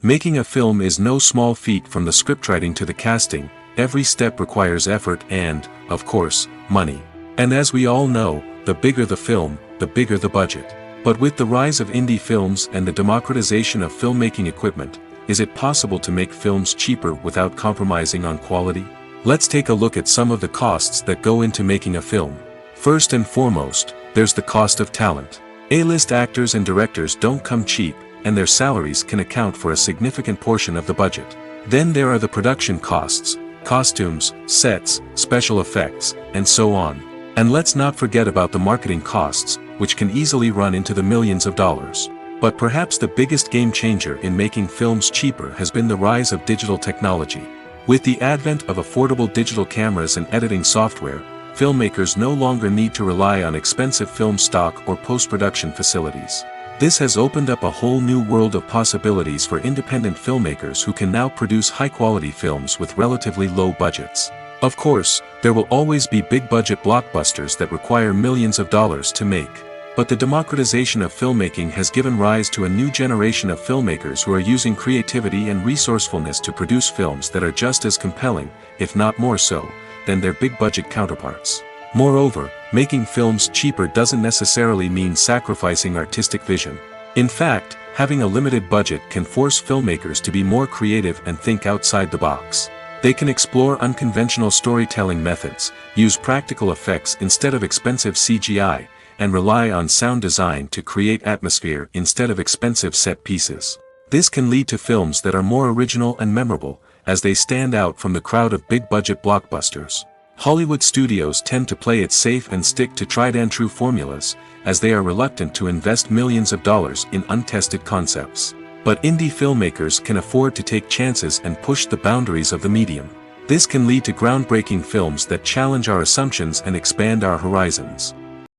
Making a film is no small feat. From the scriptwriting to the casting, every step requires effort and, of course, money. And as we all know, the bigger the film, the bigger the budget. But with the rise of indie films and the democratization of filmmaking equipment, is it possible to make films cheaper without compromising on quality? Let's take a look at some of the costs that go into making a film. First and foremost, there's the cost of talent. A-list actors and directors don't come cheap, and their salaries can account for a significant portion of the budget. Then there are the production costs, costumes, sets, special effects, and so on. And let's not forget about the marketing costs, which can easily run into the millions of dollars. But perhaps the biggest game changer in making films cheaper has been the rise of digital technology. With the advent of affordable digital cameras and editing software, filmmakers no longer need to rely on expensive film stock or post-production facilities. This has opened up a whole new world of possibilities for independent filmmakers who can now produce high-quality films with relatively low budgets. Of course, there will always be big-budget blockbusters that require millions of dollars to make. But the democratization of filmmaking has given rise to a new generation of filmmakers who are using creativity and resourcefulness to produce films that are just as compelling, if not more so, than their big-budget counterparts. Moreover, making films cheaper doesn't necessarily mean sacrificing artistic vision. In fact, having a limited budget can force filmmakers to be more creative and think outside the box. They can explore unconventional storytelling methods, use practical effects instead of expensive CGI, and rely on sound design to create atmosphere instead of expensive set pieces. This can lead to films that are more original and memorable, as they stand out from the crowd of big-budget blockbusters. Hollywood studios tend to play it safe and stick to tried-and-true formulas, as they are reluctant to invest millions of dollars in untested concepts. But indie filmmakers can afford to take chances and push the boundaries of the medium. This can lead to groundbreaking films that challenge our assumptions and expand our horizons.